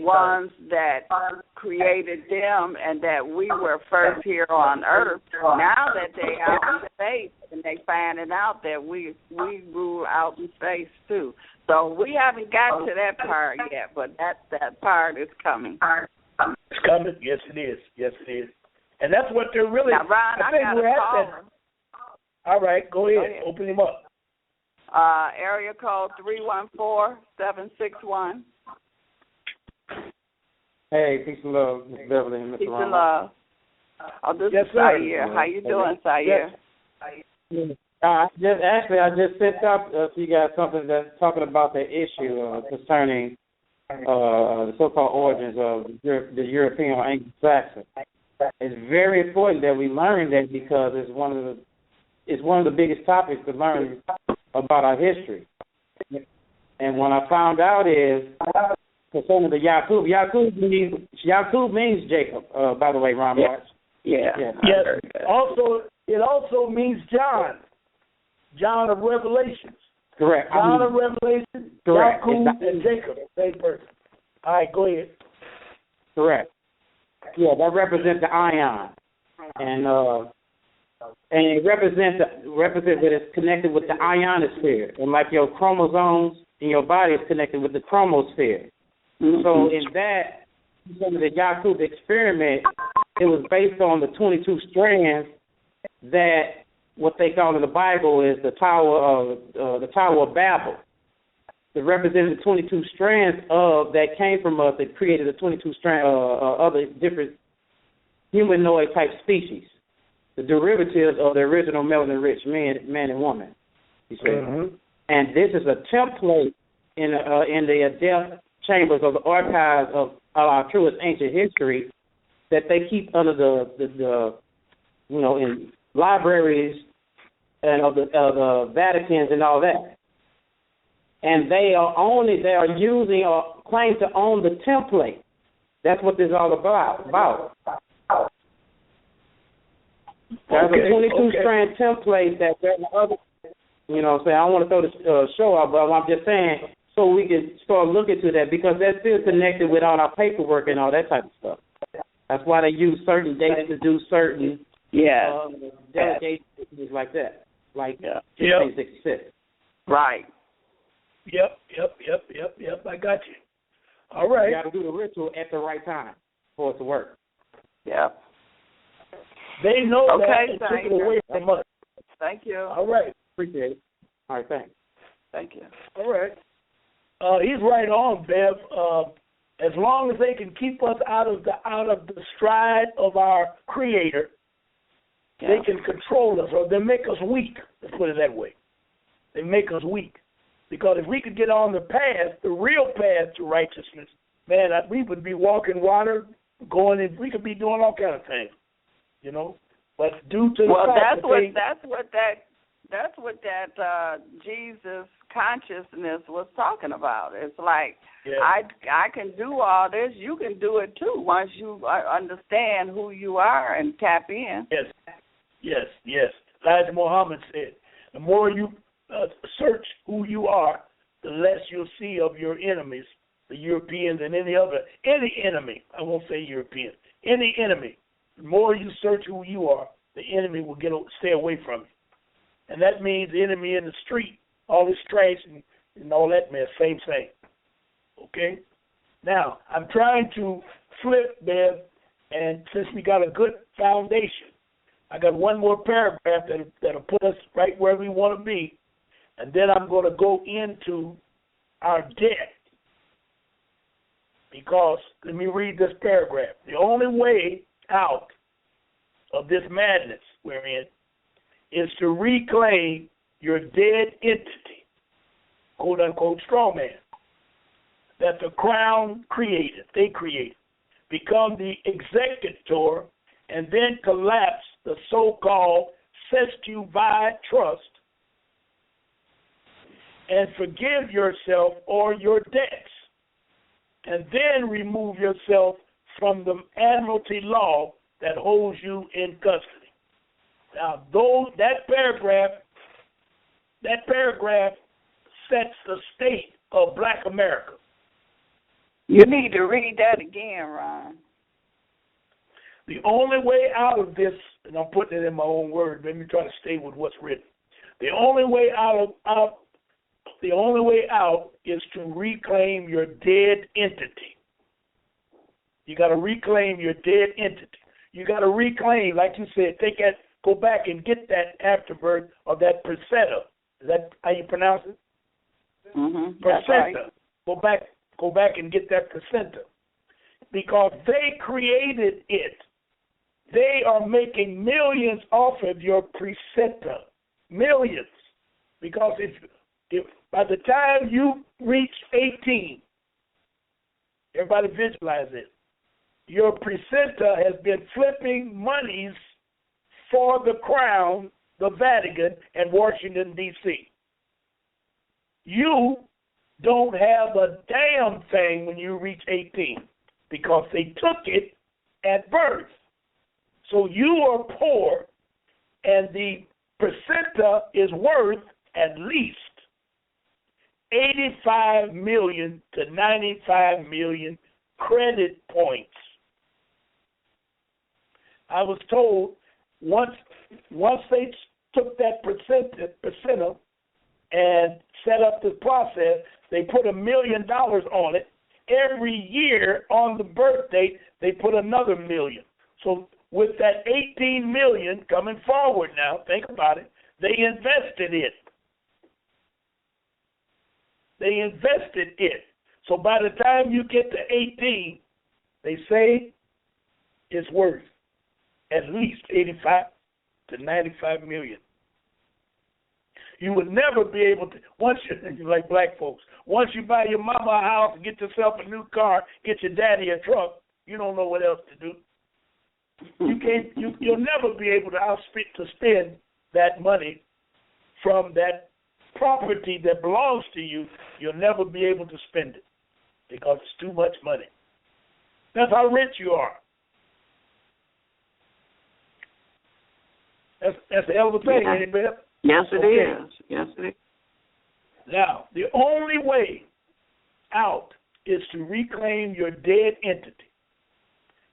Speaker 2: ones that created them and that we were first here on Earth. Now that they out in space and they finding out that we rule out in space too. So we haven't got to that part yet, but that part is coming.
Speaker 1: It's coming. Yes, it is. Yes, it is. And that's what they're really.
Speaker 2: Now, Ron, I got a caller.
Speaker 1: All right, go ahead. Open him up.
Speaker 2: Area code 314-761.
Speaker 3: Hey, peace and love, Ms. Beverly and Mr.
Speaker 2: Peace
Speaker 3: Ron.
Speaker 2: and love. Oh, this
Speaker 1: yes,
Speaker 2: is
Speaker 1: sir.
Speaker 2: Zaire. How you doing, Zaire?
Speaker 3: Yes. I just sent out to you guys something that's talking about the issue concerning the so-called origins of the European or Anglo-Saxon. It's very important that we learn that because it's one of the biggest topics to learn about our history. And what I found out is concerning the Yaqub. Yaqub means Jacob. By the way, Ron March.
Speaker 2: Yeah.
Speaker 1: Yes. It also means John of Revelations.
Speaker 3: Correct.
Speaker 1: John of Revelation.
Speaker 3: Correct.
Speaker 1: Yaqub and Jacob, same person. All right, go ahead.
Speaker 3: Correct. Yeah, that represents the ion, and it represents that it's connected with the ionosphere, and like your chromosomes in your body is connected with the chromosphere. Mm-hmm. So in that, the Yaqub experiment, it was based on the 22 strands that what they call in the Bible is the Tower of Babel. It represented the 22 strands that came from us that created the 22 other different humanoid type species, the derivatives of the original melanin-rich man and woman. You see, and this is a template in the death chambers of the archives of our truest ancient history that they keep under the in libraries and of the Vaticans and all that. And they are using or claim to own the template. That's what this is all about. There's a 22-strand template that there's other, I don't want to throw the show out, but I'm just saying so we can start looking to that because that's still connected with all our paperwork and all that type of stuff. That's why they use certain dates to do certain delegations like that, like 1666.
Speaker 2: Right.
Speaker 1: Yep. I got you. All right.
Speaker 3: You got to do the ritual at the right time for it to work.
Speaker 2: Yep.
Speaker 1: They know that and took it away from us.
Speaker 2: Thank you.
Speaker 1: All right.
Speaker 3: Appreciate it. All right, thanks.
Speaker 2: Thank you.
Speaker 1: All right. He's right on, Bev. As long as they can keep us out of the stride of our Creator, they can control us, or they make us weak. Let's put it that way. They make us weak. Because if we could get on the path, the real path to righteousness, man, we would be walking water, we could be doing all kind of things, But due to the fact
Speaker 2: that's what that Jesus consciousness was talking about. It's like I can do all this, you can do it too once you understand who you are and tap in.
Speaker 1: Yes. Elijah Muhammad said, the more you search who you are, the less you'll see of your enemies, the Europeans and any enemy. I won't say European. Any enemy. The more you search who you are, the enemy will stay away from you. And that means the enemy in the street, all this trash and all that mess, same thing. Okay? Now, I'm trying to flip, Bev, And since we got a good foundation, I got one more paragraph that'll put us right where we want to be, and then I'm going to go into our debt. Because, let me read this paragraph. The only way out of this madness we're in is to reclaim your dead entity, quote unquote straw man, that the crown created, they created, become the executor, and then collapse the so-called Cestui Que Vie trust, and forgive yourself or your debts, and then remove yourself from the admiralty law that holds you in custody. Now, that paragraph sets the state of Black America.
Speaker 2: You need to read that again, Ron.
Speaker 1: The only way out of this, and I'm putting it in my own words, let me try to stay with what's written. The only way out is to reclaim your dead entity. You got to reclaim your dead entity. You got to reclaim, like you said, go back and get that afterbirth of that placenta. Is that how you pronounce it?
Speaker 2: Mm-hmm.
Speaker 1: Placenta. Right. Go back and get that placenta, because they created it. They are making millions off of your placenta, millions, because if by the time you reach 18, everybody visualize it, your placenta has been flipping monies for the Crown, the Vatican, and Washington, D.C. You don't have a damn thing when you reach 18 because they took it at birth. So you are poor, and the placenta is worth at least 85 million to 95 million credit points. I was told once they took that placenta and set up the process, they put $1 million on it. Every year on the birth date, they put another $1 million. So with that 18 million coming forward now, think about it, they invested it. They invested it. So by the time you get to 18, they say it's worth at least 85 to 95 million. You would never be able to, once you, like black folks, once you buy your mama a house and get yourself a new car, get your daddy a truck, you don't know what else to do. You'll never be able to spend that money from that property that belongs to you. You'll never be able to spend it because it's too much money. That's how rich you are. That's a hell of a thing, ain't it, Beth?
Speaker 2: Yes, it is. Yes, it is.
Speaker 1: Now, the only way out is to reclaim your dead entity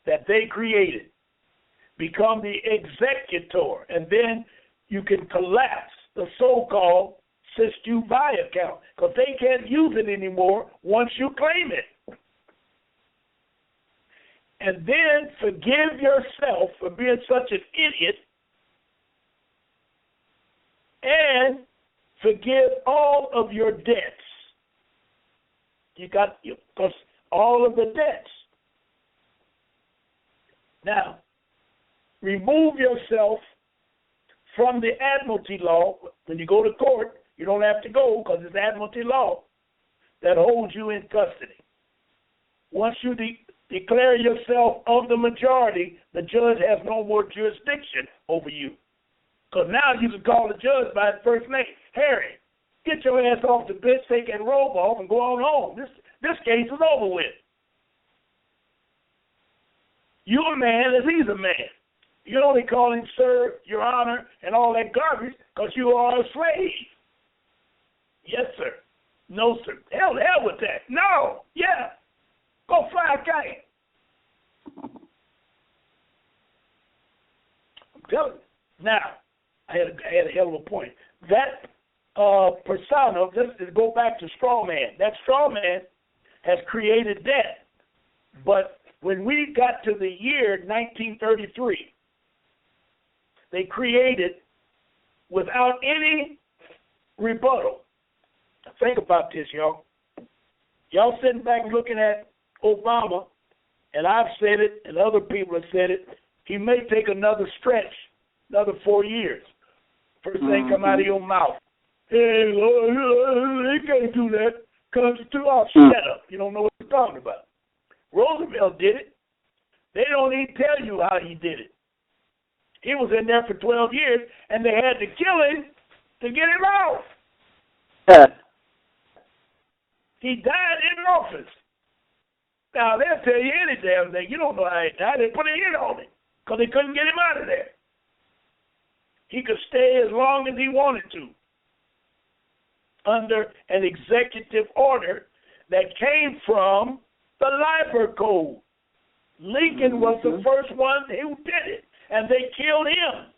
Speaker 1: that they created, become the executor, and then you can collapse the so-called Cestui Que Vie account because they can't use it anymore once you claim it. And then forgive yourself for being such an idiot and forgive all of your debts. Because all of the debts. Now, remove yourself from the admiralty law. When you go to court, you don't have to go because it's admiralty law that holds you in custody. Once you declare yourself of the majority, the judge has no more jurisdiction over you. Because now you can call the judge by his first name. Harry, get your ass off the bench, take that robe off, and go on home. This case is over with. You're a man as he's a man. You only call him sir, your honor, and all that garbage because you are a slave. Yes, sir. No, sir. Hell with that. No. Yeah. Go fly a kite. I'm telling you. Now, I had a hell of a point. That persona, let's go back to straw man. That straw man has created debt, but when we got to the year 1933, they created, without any rebuttal, think about this, y'all. Y'all sitting back looking at Obama, and I've said it, and other people have said it, he may take another stretch, another 4 years. First thing come out of your mouth. Hey, they can't do that. Shut up. You don't know what you're talking about. Roosevelt did it. They don't even tell you how he did it. He was in there for 12 years, and they had to kill him to get him out. He died in office. Now, they'll tell you any damn thing. You don't know how he died. They put a hit on him because they couldn't get him out of there. He could stay as long as he wanted to under an executive order that came from the Labor Code. Lincoln was the first one who did it, and they killed him.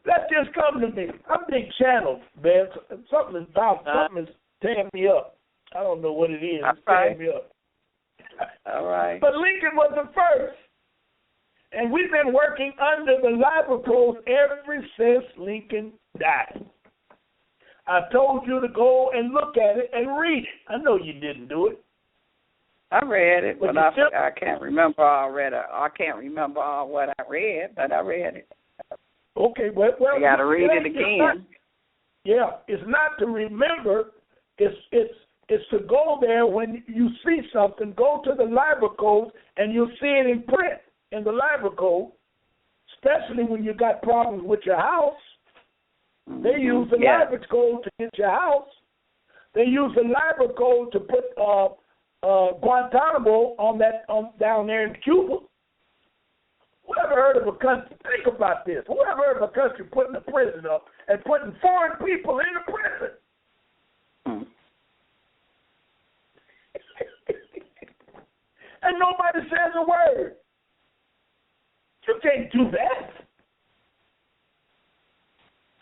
Speaker 1: That just come to me. I'm being channeled, man. Something is tearing me up. I don't know what it is. It's tearing me up.
Speaker 2: All right.
Speaker 1: But Lincoln was the first. And we've been working under the Labor Code ever since Lincoln died. I told you to go and look at it and read it. I know you didn't do it.
Speaker 2: I read it, but I can't remember all I can't remember all what I read, but I read it.
Speaker 1: Okay, well
Speaker 2: I got to read it again.
Speaker 1: It's not to remember. It's to go there when you see something. Go to the Labor Code and you'll see it in print in the Labor Code. Especially when you got problems with your house, they use the Labor Code to get your house. They use the Labor Code to put Guantanamo on down there in Cuba. Whoever heard of a country? Think about this. Whoever heard of a country putting a prison up and putting foreign people in a prison? And nobody says a word. You can't do that.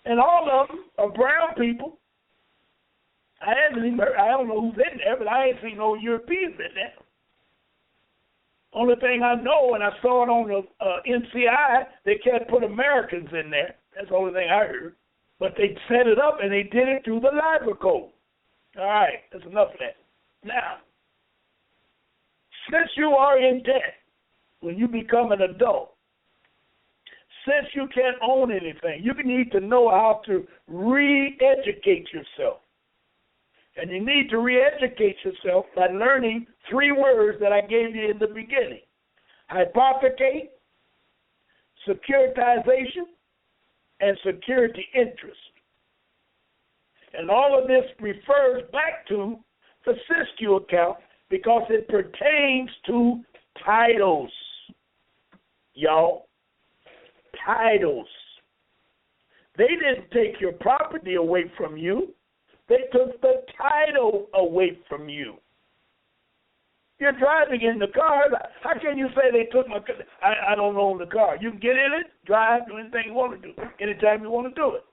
Speaker 1: And all of them are brown people. I don't know who's in there, but I ain't seen no Europeans in there. Only thing I know, and I saw it on the NCI, they can't put Americans in there. That's the only thing I heard. But they set it up, and they did it through the Labor Code. All right, that's enough of that. Now, since you are in debt, when you become an adult, since you can't own anything, you need to know how to re-educate yourself. And you need to re-educate yourself by learning 3 words that I gave you in the beginning. Hypothecate, securitization, and security interest. And all of this refers back to the Cestui account because it pertains to titles. Y'all, titles. They didn't take your property away from you. They took the title away from you. You're driving in the car. How can you say they took my car? I don't own the car. You can get in it, drive, do anything you want to do, anytime you want to do it.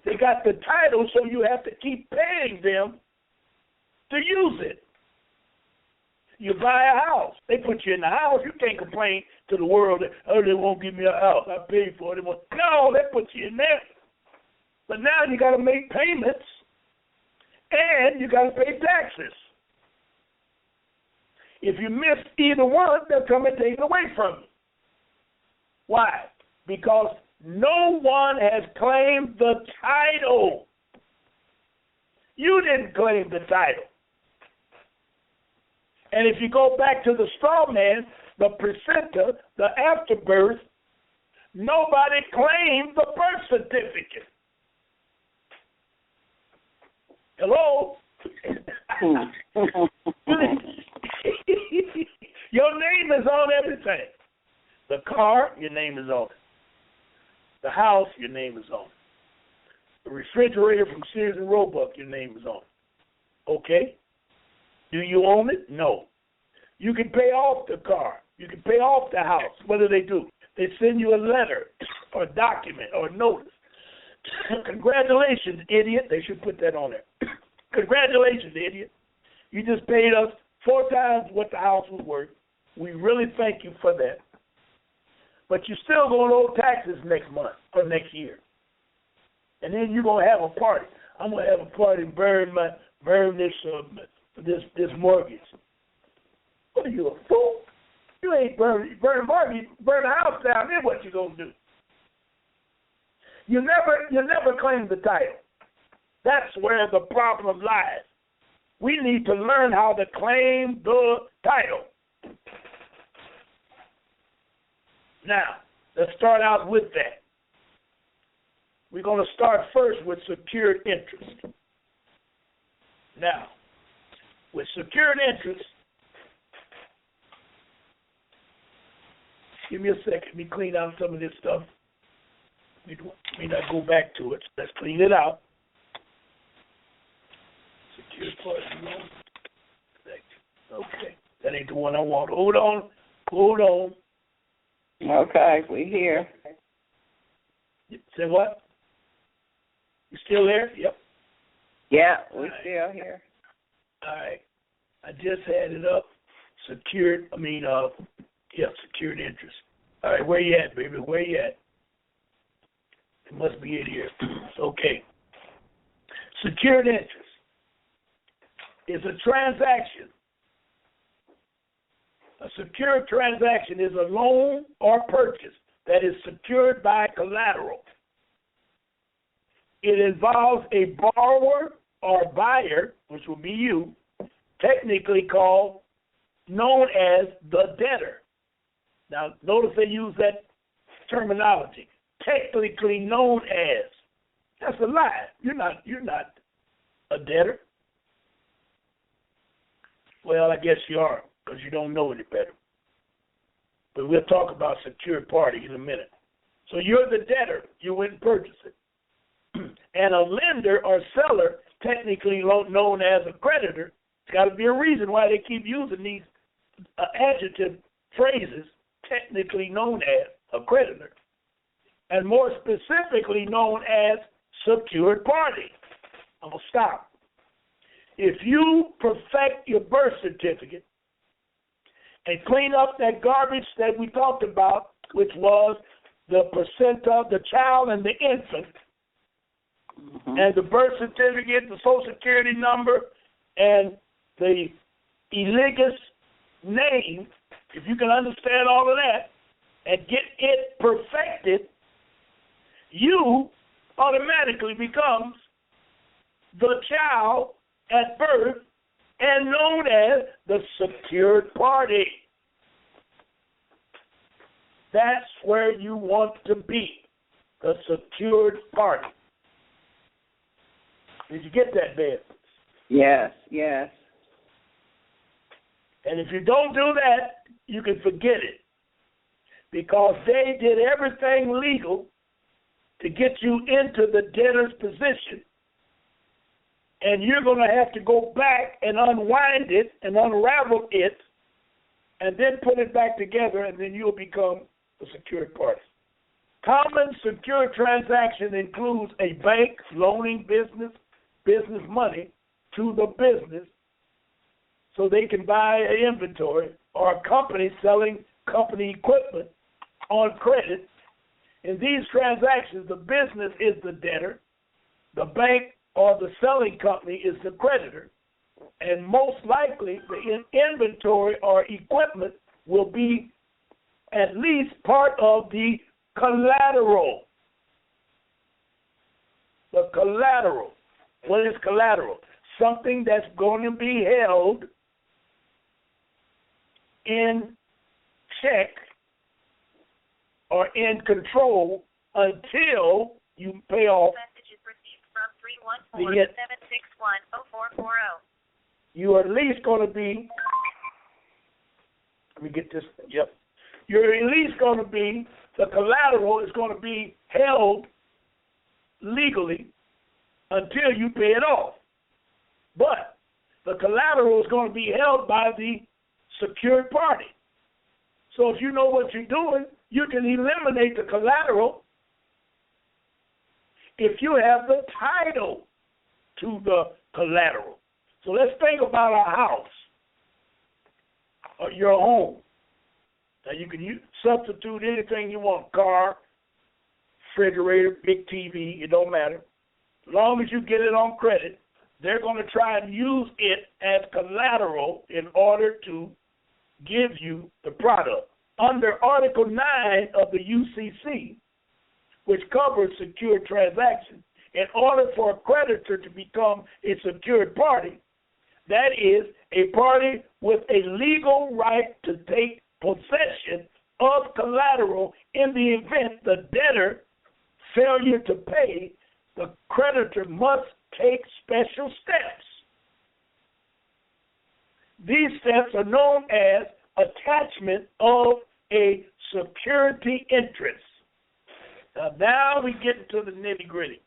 Speaker 1: They got the title, so you have to keep paying them to use it. You buy a house. They put you in the house. You can't complain to the world that, they won't give me a house. I paid for it. No, they put you in there. But now you got to make payments. And you got to pay taxes. If you miss either one, they'll come and take it away from you. Why? Because no one has claimed the title. You didn't claim the title. And if you go back to the straw man, the placenta, the afterbirth, nobody claimed the birth certificate. Hello? Your name is on everything. The car, your name is on it. The house, your name is on it. The refrigerator from Sears and Roebuck, your name is on it. Okay? Do you own it? No. You can pay off the car. You can pay off the house. What do? they send you a letter or document or notice. Congratulations, idiot. They should put that on there. Congratulations, idiot. You just paid us 4 times what the house was worth. We really thank you for that. But you're still going to owe taxes next month or next year. And then you're going to have a party. I'm going to have a party and burn this mortgage. What are you, a fool? You ain't burn the mortgage, burn the house down, then what you going to do? You never claim the title. That's where the problem lies. We need to learn how to claim the title. Now, let's start out with that. We're going to start first with secured interest. Now, with secured interest, give me a second. Let me clean out some of this stuff. We may not go back to it. Let's clean it out. Secured party loan. Okay. That ain't the one I want. Hold on.
Speaker 2: Okay, we here.
Speaker 1: Say what? You still there? Yep.
Speaker 2: Yeah, we still here.
Speaker 1: All right. I just had it up. Secured interest. All right, where you at, baby? Where you at? It must be in here. Okay. Secured interest is a transaction. A secured transaction is a loan or purchase that is secured by collateral. It involves a borrower or buyer, which will be you, technically known as the debtor. Now, notice they use that terminology. Technically known as. That's a lie. You're not a debtor. Well, I guess you are, because you don't know any better. But we'll talk about secured party in a minute. So you're the debtor. You went and purchased it. And a lender or seller, technically known as a creditor, there's got to be a reason why they keep using these adjective phrases, technically known as a creditor, and more specifically known as secured party. I'm going to stop. If you perfect your birth certificate and clean up that garbage that we talked about, which was the placenta, the child, and the infant, and the birth certificate, the social security number, and the legus name, if you can understand all of that and get it perfected, you automatically becomes the child at birth and known as the secured party. That's where you want to be, the secured party. Did you get that, Ben?
Speaker 2: Yes.
Speaker 1: And if you don't do that, you can forget it. Because they did everything legal to get you into the debtor's position. And you're going to have to go back and unwind it and unravel it and then put it back together, and then you'll become a secured party. Common secured transaction includes a bank loaning business money to the business so they can buy an inventory, or a company selling company equipment on credit. In these transactions, the business is the debtor, the bank or the selling company is the creditor, and most likely the inventory or equipment will be at least part of the collateral. The collateral. What is collateral? Something that's going to be held in check or in control until you pay off.
Speaker 4: Messages received from 314-761-0440.
Speaker 1: You are at least going to be, let me get this, yep. You're at least going to be, the collateral is going to be held legally until you pay it off. But the collateral is going to be held by the secured party. So if you know what you're doing, you can eliminate the collateral if you have the title to the collateral. So let's think about our house or your home. Now you can substitute anything you want, car, refrigerator, big TV, it don't matter. As long as you get it on credit, they're going to try and use it as collateral in order to give you the product. Under Article 9 of the UCC, which covers secured transactions, in order for a creditor to become a secured party, that is, a party with a legal right to take possession of collateral in the event the debtor failure to pay, the creditor must take special steps. These steps are known as attachment of a security interest. Now we get into the nitty-gritty.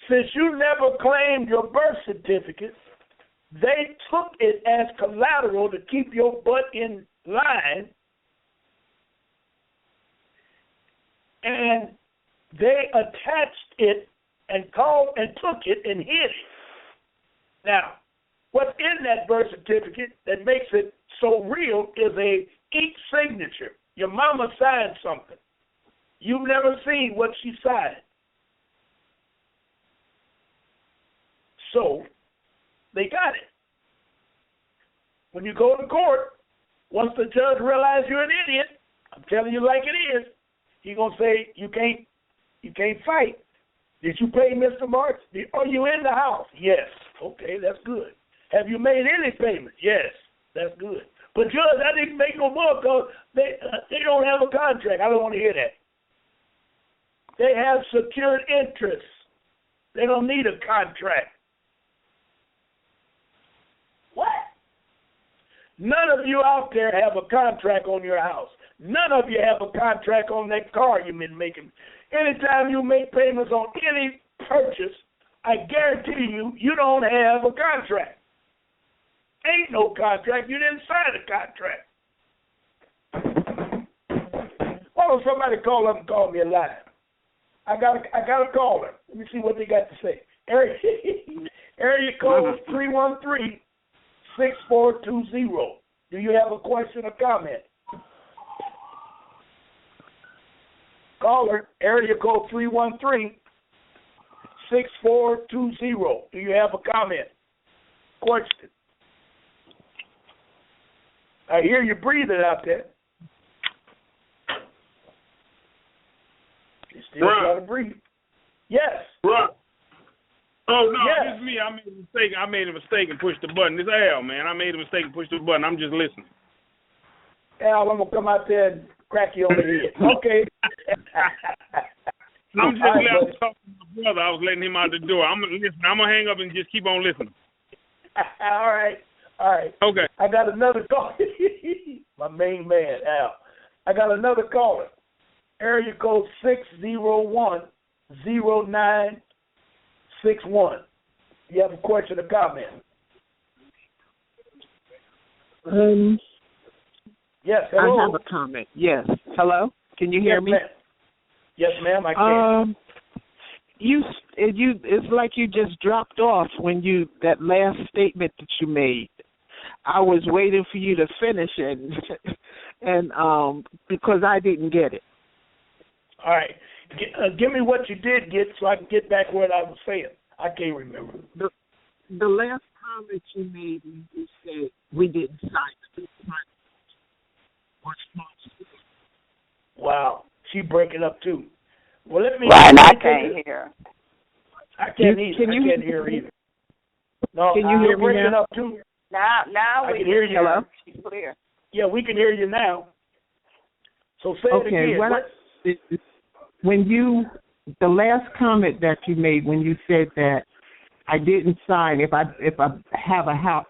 Speaker 1: Since you never claimed your birth certificate, they took it as collateral to keep your butt in line, and they attached it and took it and hid it. Now, what's in that birth certificate that makes it so real is a ink signature. Your mama signed something. You've never seen what she signed. So, they got it. When you go to court, once the judge realizes you're an idiot, I'm telling you like it is, he's going to say, you can't fight. Did you pay Mr. Marks? Are you in the house? Yes. Okay, that's good. Have you made any payments? Yes, that's good. But Judge, I didn't make no more because they don't have a contract. I don't want to hear that. They have secured interests. They don't need a contract. What? None of you out there have a contract on your house. None of you have a contract on that car you've been making. Anytime you make payments on any purchase, I guarantee you don't have a contract. Ain't no contract. You didn't sign a contract. Why don't somebody call up and call me a liar? I got a caller. Let me see what they got to say. Area code 313-6420. Do you have a question or comment? Caller, area code 313-6420. Do you have a comment? Question. I hear you breathing out there. You still got to breathe. Yes.
Speaker 5: Right. Oh, no,
Speaker 1: yes.
Speaker 5: It's me. I made a mistake and pushed the button. It's Al, man. I made a mistake and pushed the button. I'm just listening.
Speaker 1: Al, I'm going to come out there and crack you on the head. Okay.
Speaker 5: I'm just talking to my brother. I was letting him out the door. I'm going to hang up and just keep on listening.
Speaker 1: All right.
Speaker 5: Okay.
Speaker 1: I got another call. My main man, Al. I got another caller. Area code 601-0961. You have a question or comment? Yes, hello.
Speaker 6: I have a comment. Yes. Hello? Can you hear me?
Speaker 1: Ma'am. Yes, ma'am, I can.
Speaker 6: It's like you just dropped off when that last statement that you made. I was waiting for you to finish it, and because I didn't get it.
Speaker 1: All right. Give me what you did get so I can get back what I was saying. I can't remember.
Speaker 6: The last comment you made when you said we didn't sign it.
Speaker 1: Wow. She breaking up too. Well, let me.
Speaker 2: Right, I can't hear.
Speaker 1: I can't hear her either. No,
Speaker 6: can you hear me
Speaker 1: breaking
Speaker 6: now?
Speaker 1: up too.
Speaker 2: Now we
Speaker 1: can hear you.
Speaker 6: Hello?
Speaker 2: She's clear.
Speaker 1: Yeah, we can hear you now. So say it again.
Speaker 6: The last comment that you made when you said that I didn't sign if I have a house,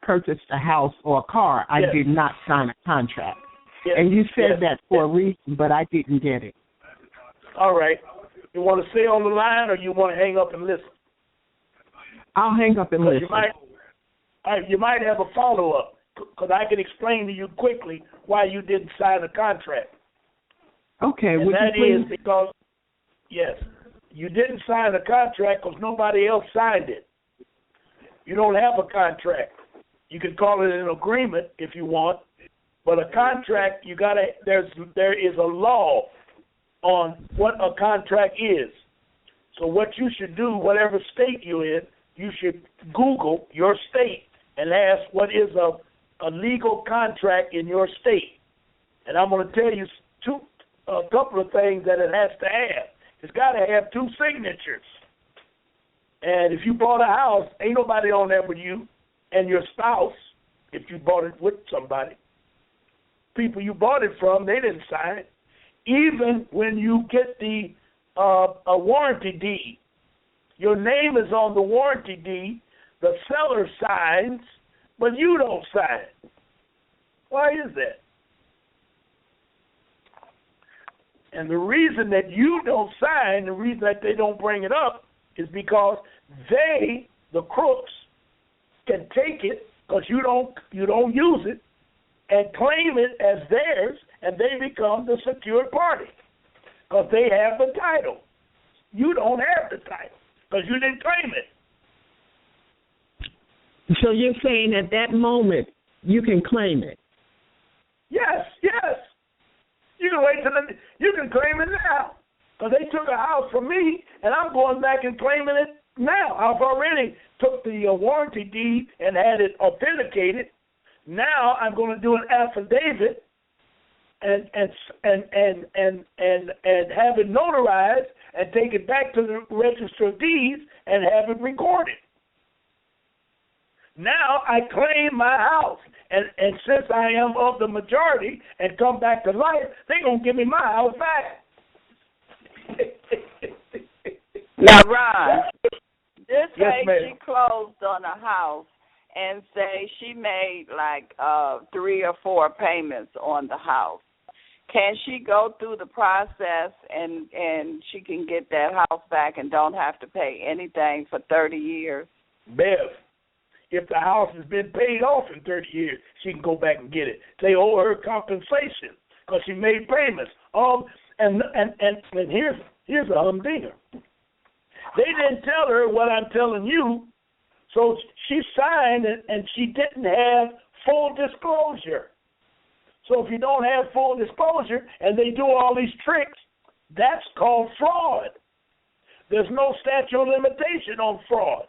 Speaker 6: purchased a house or a car, I
Speaker 1: yes.
Speaker 6: did not sign a contract.
Speaker 1: Yes.
Speaker 6: And you said
Speaker 1: yes.
Speaker 6: that for a reason, but I didn't get it.
Speaker 1: All right. You want to stay on the line or you want to hang up and listen?
Speaker 6: I'll hang up and listen.
Speaker 1: You might have a follow-up because I can explain to you quickly why you didn't sign a contract.
Speaker 6: Okay.
Speaker 1: And that is because, yes, you didn't sign a contract because nobody else signed it. You don't have a contract. You can call it an agreement if you want, but a contract, there is a law on what a contract is. So what you should do, whatever state you're in, you should Google your state and ask what is a legal contract in your state. And I'm going to tell you a couple of things that it has to have. It's got to have 2 signatures. And if you bought a house, ain't nobody on there but you and your spouse, if you bought it with somebody. People you bought it from, they didn't sign it. Even when you get a warranty deed, your name is on the warranty deed, the seller signs, but you don't sign. Why is that? And the reason that you don't sign, the reason that they don't bring it up, is because they, the crooks, can take it because you don't use it and claim it as theirs, and they become the secured party because they have the title. You don't have the title because you didn't claim it.
Speaker 6: So you're saying at that moment you can claim it?
Speaker 1: Yes. You can wait you can claim it now because they took a house from me, and I'm going back and claiming it now. I've already took the warranty deed and had it authenticated. Now I'm going to do an affidavit and have it notarized and take it back to the Register of Deeds and have it recorded. Now I claim my house, and since I am of the majority and come back to life, they're going to give me my house back.
Speaker 2: Now, Ron, just
Speaker 1: yes,
Speaker 2: say
Speaker 1: ma'am.
Speaker 2: she closed on a house and say she made like 3 or 4 payments on the house. Can she go through the process and she can get that house back and don't have to pay anything for 30 years?
Speaker 1: Bev, if the house has been paid off in 30 years, she can go back and get it. They owe her compensation because she made payments. And here's a humdinger. They didn't tell her what I'm telling you, so she signed it and she didn't have full disclosure. So if you don't have full disclosure and they do all these tricks, that's called fraud. There's no statute of limitation on fraud.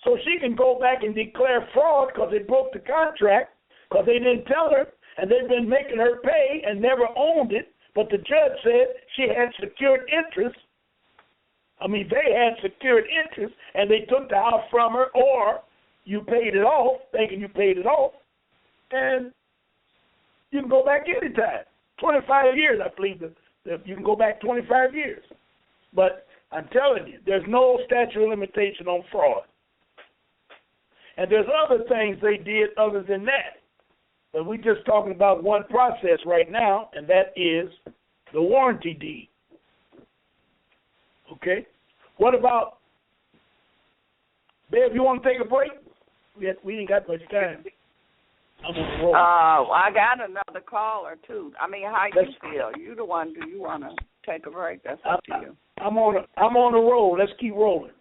Speaker 1: So she can go back and declare fraud because they broke the contract, because they didn't tell her, and they've been making her pay and never owned it, but the judge said she had secured interest. They had secured interest, and they took the house from her, or you paid it off, thinking you paid it off, and you can go back anytime. 25 years, I believe, you can go back 25 years. But I'm telling you, there's no statute of limitation on fraud. And there's other things they did other than that. But we're just talking about one process right now, and that is the warranty deed. Okay? What about, Bev, you want to take a break? We ain't got much time. I'm on the road.
Speaker 2: I got another call or two. How you feel? You the one, do you want to take a break? That's up to you. I'm on the road. Let's keep rolling.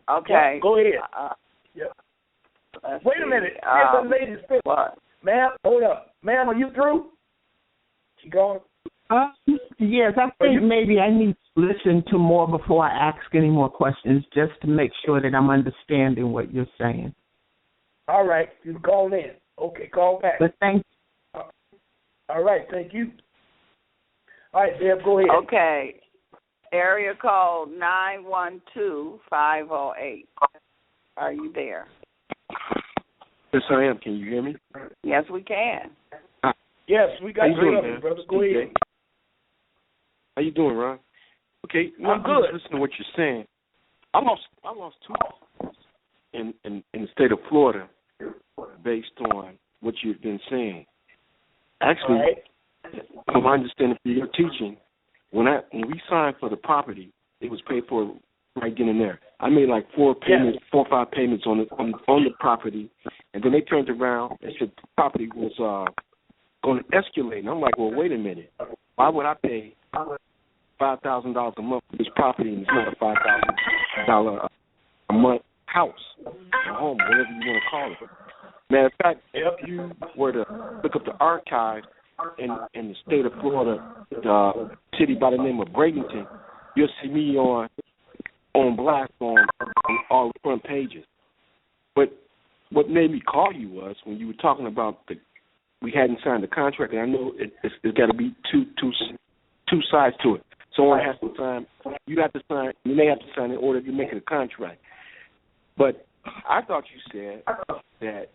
Speaker 2: Okay.
Speaker 1: Yeah, go ahead. Wait a minute. Here's the lady's finish.
Speaker 2: What?
Speaker 1: Ma'am, hold up. Ma'am, are you through? She gone?
Speaker 6: Yes, I think maybe I need to listen to more before I ask any more questions, just to make sure that I'm understanding what you're saying.
Speaker 1: All right. You can call in. Okay, call back.
Speaker 6: But thank you.
Speaker 1: All right, thank you. All right, Deb, go ahead.
Speaker 2: Okay. Area code 912-508. Are you there?
Speaker 7: Yes, I am. Can you hear me?
Speaker 2: Yes, we can.
Speaker 1: Yes, we got
Speaker 7: you,
Speaker 1: man? Brother. Go ahead.
Speaker 7: How you doing, Ron? Okay,
Speaker 1: I'm good.
Speaker 7: Listening to what you're saying. I lost 2 houses in the state of Florida based on what you've been saying. Actually, from my understanding from your teaching, when we signed for the property, it was paid for right then and there. I made like 4 payments, 4 or 5 payments on the property, and then they turned around and said the property was going to escalate. And I'm like, well, wait a minute. why would I pay $5,000 a month for this property and it's not a $5,000 a month house or home, whatever you want to call it? Matter of fact, if you were to look up the archive in the state of Florida, the city by the name of Bradenton, you'll see me on blast on all the front pages. But what made me call you was when you were talking about we hadn't signed the contract, and I know it's got to be two sides to it. Someone has to sign. You have to sign. You may have to sign in order to make it a contract. But I thought you said that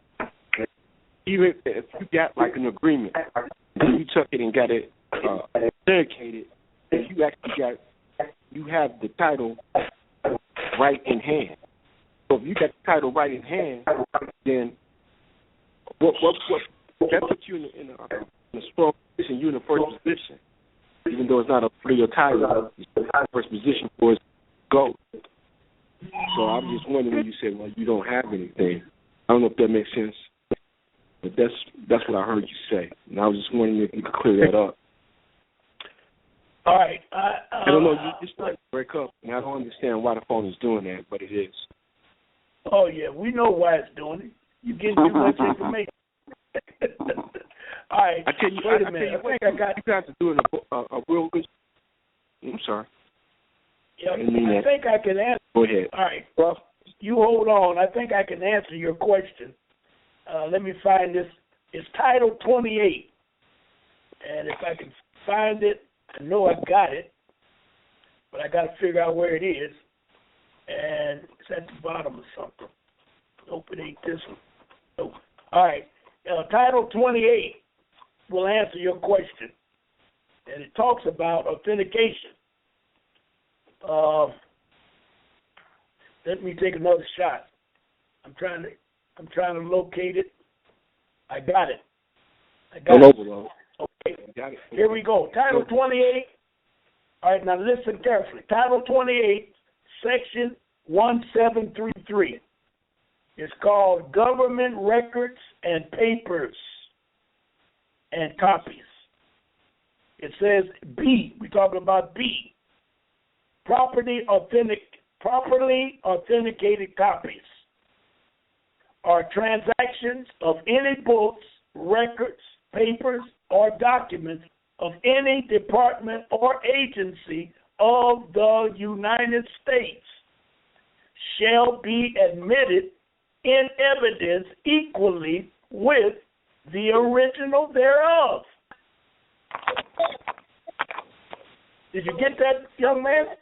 Speaker 7: even if you got like an agreement, and you took it and got it dedicated, you have the title right in hand. So if you got the title right in hand, then what that puts you in a strong position. You're in the first position, even though it's not a real title. It's the first position for its goal. So I'm just wondering when you said, "Well, you don't have anything." I don't know if that makes sense, but that's what I heard you say, and I was just wondering if you could clear that up.
Speaker 1: All right.
Speaker 7: I don't know. You started to break up, and I don't understand why the phone is doing that, but it is.
Speaker 1: Oh yeah, we know why it's doing it. You're getting too much information. All right.
Speaker 7: I tell you,
Speaker 1: wait a minute. I think I got.
Speaker 7: You guys are doing a real good. I'm sorry.
Speaker 1: Yeah, I think I can answer.
Speaker 7: Go ahead.
Speaker 1: All right. Well, you hold on. I think I can answer your question. Let me find this. It's Title 28, and if I can find it, I know I got it, but I got to figure out where it is. And it's at the bottom of something. Nope, it ain't this one. Nope. All right. Title 28 will answer your question, and it talks about authentication. Let me take another shot. I'm trying to locate it. I got it. Okay. Here we go. Title 28. All right, now listen carefully. Title 28, Section 1733. It's called Government Records and Papers and Copies. It says B. We're talking about B. Properly authenticated copies are transactions of any books, records, papers, or documents of any department or agency of the United States shall be admitted in evidence equally with the original thereof. Did you get that, young man?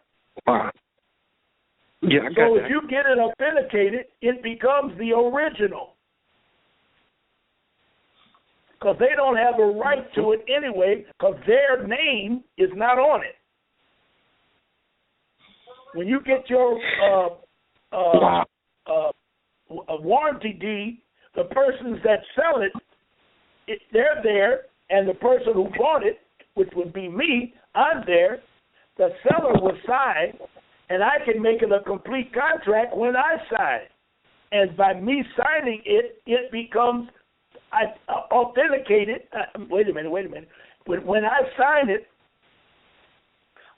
Speaker 7: Yeah, I got
Speaker 1: so
Speaker 7: that.
Speaker 1: if you get it authenticated, it becomes the original. Because they don't have a right to it anyway, because their name is not on it. When you get your a warranty deed, the persons that sell it, they're there, and the person who bought it, which would be me, I'm there. The seller will sign, and I can make it a complete contract when I sign. And by me signing it, it becomes authenticated. Wait a minute. When I sign it,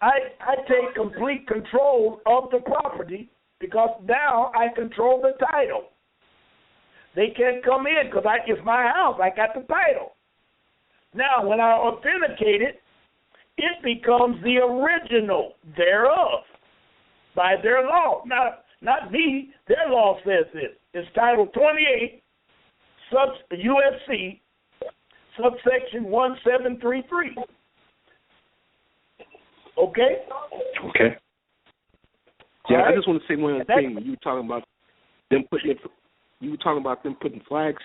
Speaker 1: I take complete control of the property because now I control the title. They can't come in because it's my house. I got the title. Now, when I authenticate it, it becomes the original thereof by their law. Now, not me. Their law says this. It's Title 28, UFC, subsection 1733. Okay?
Speaker 7: Okay. Yeah,
Speaker 1: right.
Speaker 7: I just want to say one other thing. You were talking about them putting flags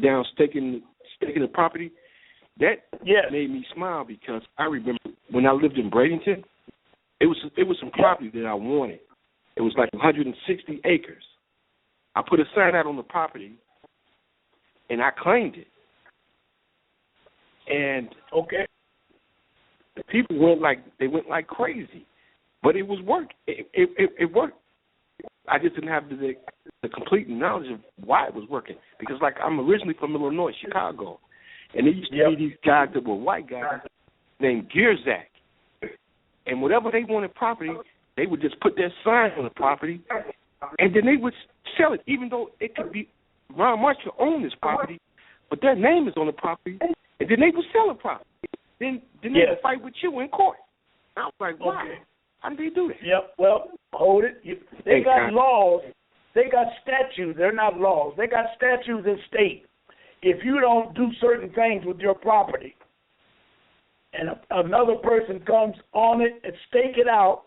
Speaker 7: down, staking the property. That made me smile because I remember when I lived in Bradenton, it was some property that I wanted. It was like 160 acres. I put a sign out on the property, and I claimed it. And the people went like crazy, but it was work. It worked. I just didn't have the complete knowledge of why it was working because, like, I'm originally from Illinois, Chicago, and there used to be these guys that were white guys named Gierzak. And whatever they wanted property, they would just put their sign on the property, and then they would sell it, even though it could be Ron Marshall owned this property, but their name is on the property, and then they would sell the property. Then they would fight with you in court. I was like, wow, how did they do that?
Speaker 1: Yep, well, hold it. They got laws. They got statutes. They're not laws. They got statutes that state if you don't do certain things with your property, and another person comes on it and stake it out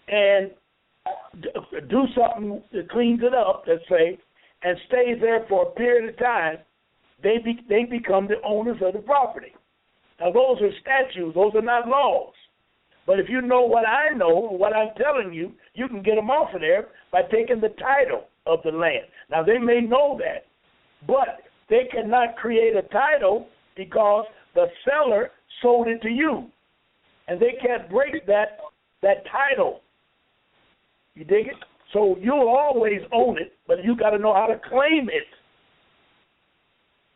Speaker 1: and do something that cleans it up, let's say, and stays there for a period of time, they become the owners of the property. Now, those are statutes. Those are not laws. But if you know what I know, what I'm telling you, you can get them off of there by taking the title of the land. Now, they may know that, but they cannot create a title because the seller sold it to you, and they can't break that title. You dig it? So you'll always own it, but you got to know how to claim it.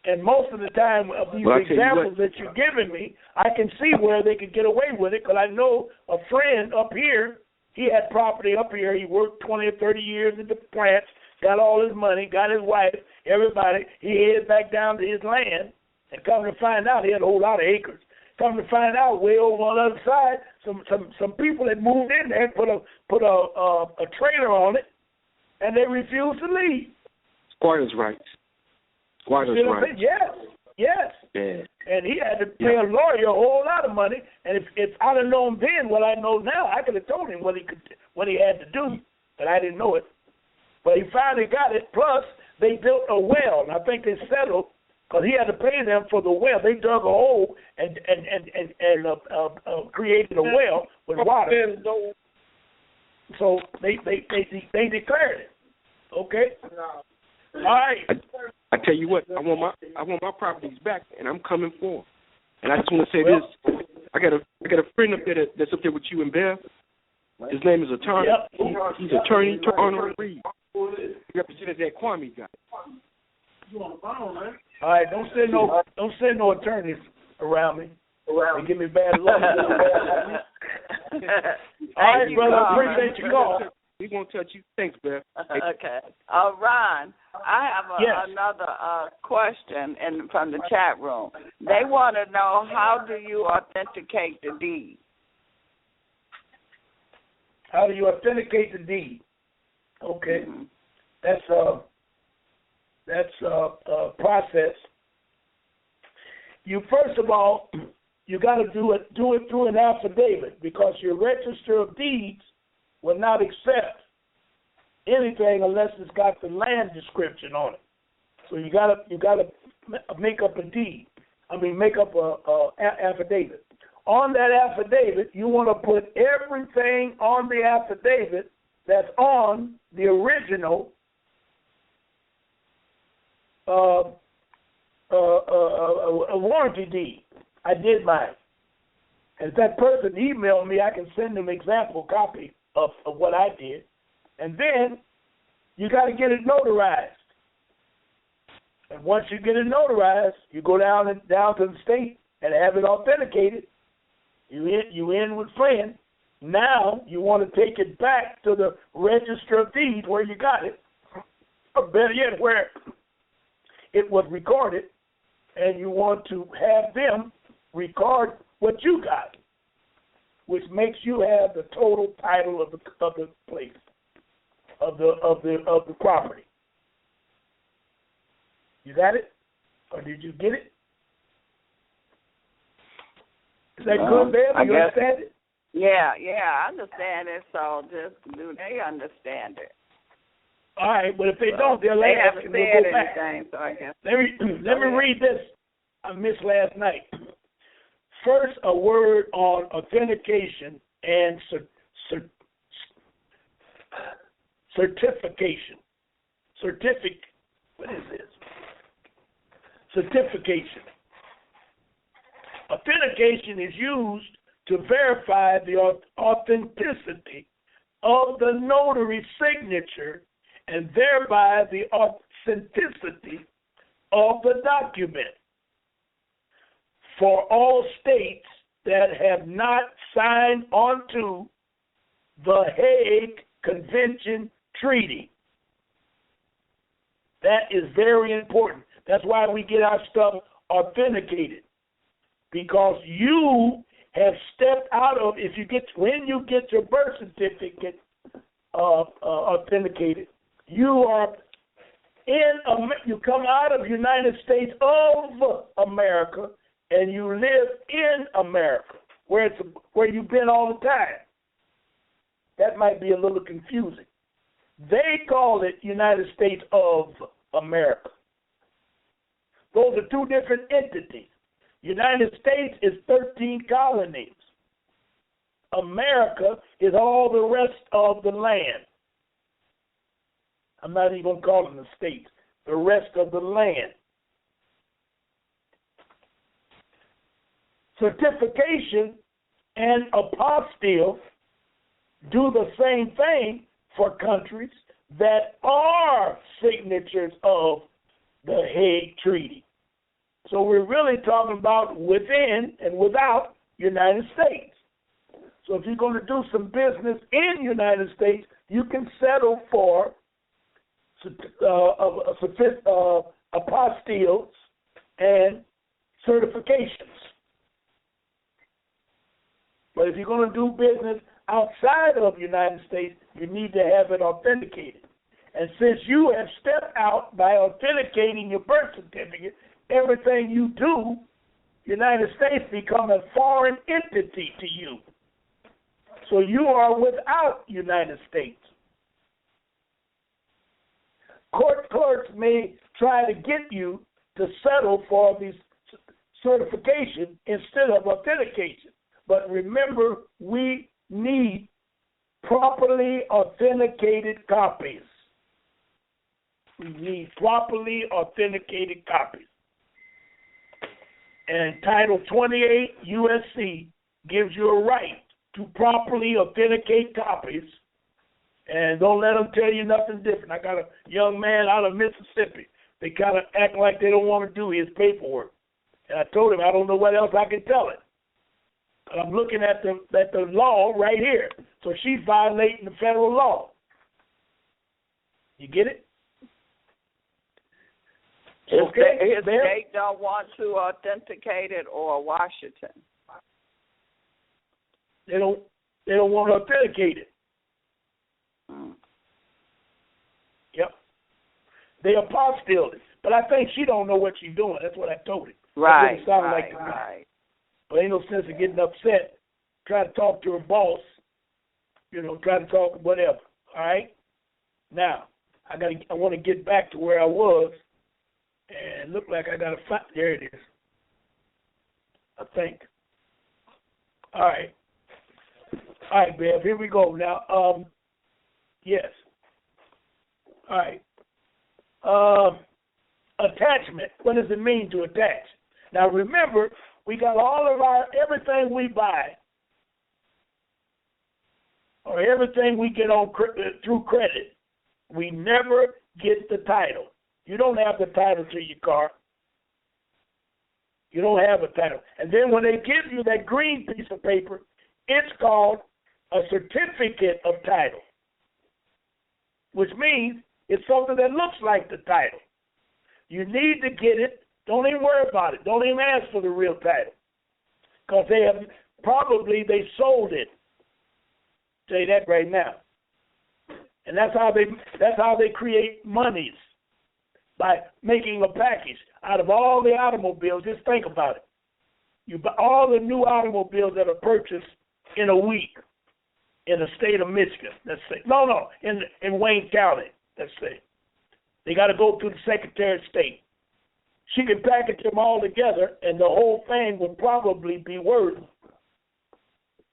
Speaker 1: And most of the time, of these examples that you're giving me, I can see where they could get away with it, because I know a friend up here, he had property up here. He worked 20 or 30 years at the plants, got all his money, got his wife, everybody. He headed back down to his land, and come to find out, he had a whole lot of acres. Come to find out, way over on the other side, some people had moved in there and put a trailer on it, and they refused to leave.
Speaker 7: Squatters' rights. Squatters' rights.
Speaker 1: Yes.
Speaker 7: Yeah.
Speaker 1: And he had to pay a lawyer a whole lot of money. And if I'd have known then what I know now, I could have told him what he had to do, but I didn't know it. But he finally got it. Plus, they built a well, and I think they settled because he had to pay them for the well. They dug a hole and created a well with water. So they declared it. Okay. All right.
Speaker 7: I tell you what, I want my properties back, and I'm coming for them. And I just want to say this: I got a friend up there that's up there with you and Bev. His name is Attorney. Yep. He's Attorney Turner Reed. He represented that Kwame guy.
Speaker 1: All right, don't send no attorneys around me. They give me bad luck. All right, brother. I appreciate your call.
Speaker 7: We won't touch you. Thanks, Bev.
Speaker 2: Okay. Ron, I have another question from the chat room. They want to know, how do you authenticate the deed?
Speaker 1: How do you authenticate the deed? Okay. Mm-hmm. That's a process. You first of all, you got to do it through an affidavit, because your register of deeds will not accept anything unless it's got the land description on it. So you got to make up a deed. Make up a affidavit. On that affidavit, you want to put everything on the affidavit that's on the original a warranty deed. I did mine. And if that person emailed me, I can send them example copy of what I did. And then you got to get it notarized. And once you get it notarized, you go down to the state and have it authenticated. You in with friend. Now you want to take it back to the Register of Deeds where you got it, or better yet, where it was recorded, and you want to have them record what you got, which makes you have the total title of the place, of the property. You got it, or did you get it? Is that good, Bev? You understand it?
Speaker 2: Yeah, I understand it. So just do they understand it?
Speaker 1: All right, but if they don't, they'll ask and we'll go back.
Speaker 2: So I guess.
Speaker 1: Let me read this I missed last night. First, a word on authentication and certification. What is this? Certification. Authentication is used to verify the authenticity of the notary signature and thereby the authenticity of the document. For all states, that have not signed onto the Hague Convention Treaty. That is very important. That's why we get our stuff authenticated, because you have stepped out of, when you get your birth certificate authenticated, you come out of United States of America and you live in America, where you've been all the time. That might be a little confusing. They call it United States of America. Those are two different entities. United States is 13 colonies. America is all the rest of the land. I'm not even going to call them the states. The rest of the land. Certification and apostille do the same thing for countries that are signatures of the Hague Treaty. So we're really talking about within and without United States. So if you're going to do some business in United States, you can settle for apostilles and certifications. But if you're going to do business outside of the United States, you need to have it authenticated. And since you have stepped out by authenticating your birth certificate, everything you do, United States become a foreign entity to you. So you are without United States. Court clerks may try to get you to settle for these certification instead of authentication. But remember, we need properly authenticated copies. We need properly authenticated copies. And Title 28 U.S.C. gives you a right to properly authenticate copies. And don't let them tell you nothing different. I got a young man out of Mississippi. They kind of act like they don't want to do his paperwork. And I told him I don't know what else I can tell it. But I'm looking at the law right here. So she's violating the federal law. You get it?
Speaker 2: His state don't want to authenticate it, or Washington.
Speaker 1: They don't want to authenticate it. Yep. They apostilled it. But I think she don't know what she's doing. That's what I told him.
Speaker 2: Right.
Speaker 1: Right. But ain't no sense in getting upset. Try to talk to her boss. Try to talk whatever. All right? Now, I want to get back to where I was. And it looked like I got to find. There it is. I think. All right. All right, Bev. Here we go. Now, yes. All right. Attachment. What does it mean to attach? Now, remember, we got all of everything we buy or everything we get on through credit. We never get the title. You don't have the title to your car. You don't have a title. And then when they give you that green piece of paper, it's called a certificate of title, which means it's something that looks like the title. You need to get it. Don't even worry about it. Don't even ask for the real title, because they sold it. I'll tell you that right now. And that's how they create monies, by making a package out of all the automobiles. Just think about it. You buy all the new automobiles that are purchased in a week in the state of Michigan, let's say. No, in Wayne County, let's say. They got to go through the Secretary of State. She can package them all together, and the whole thing would probably be worth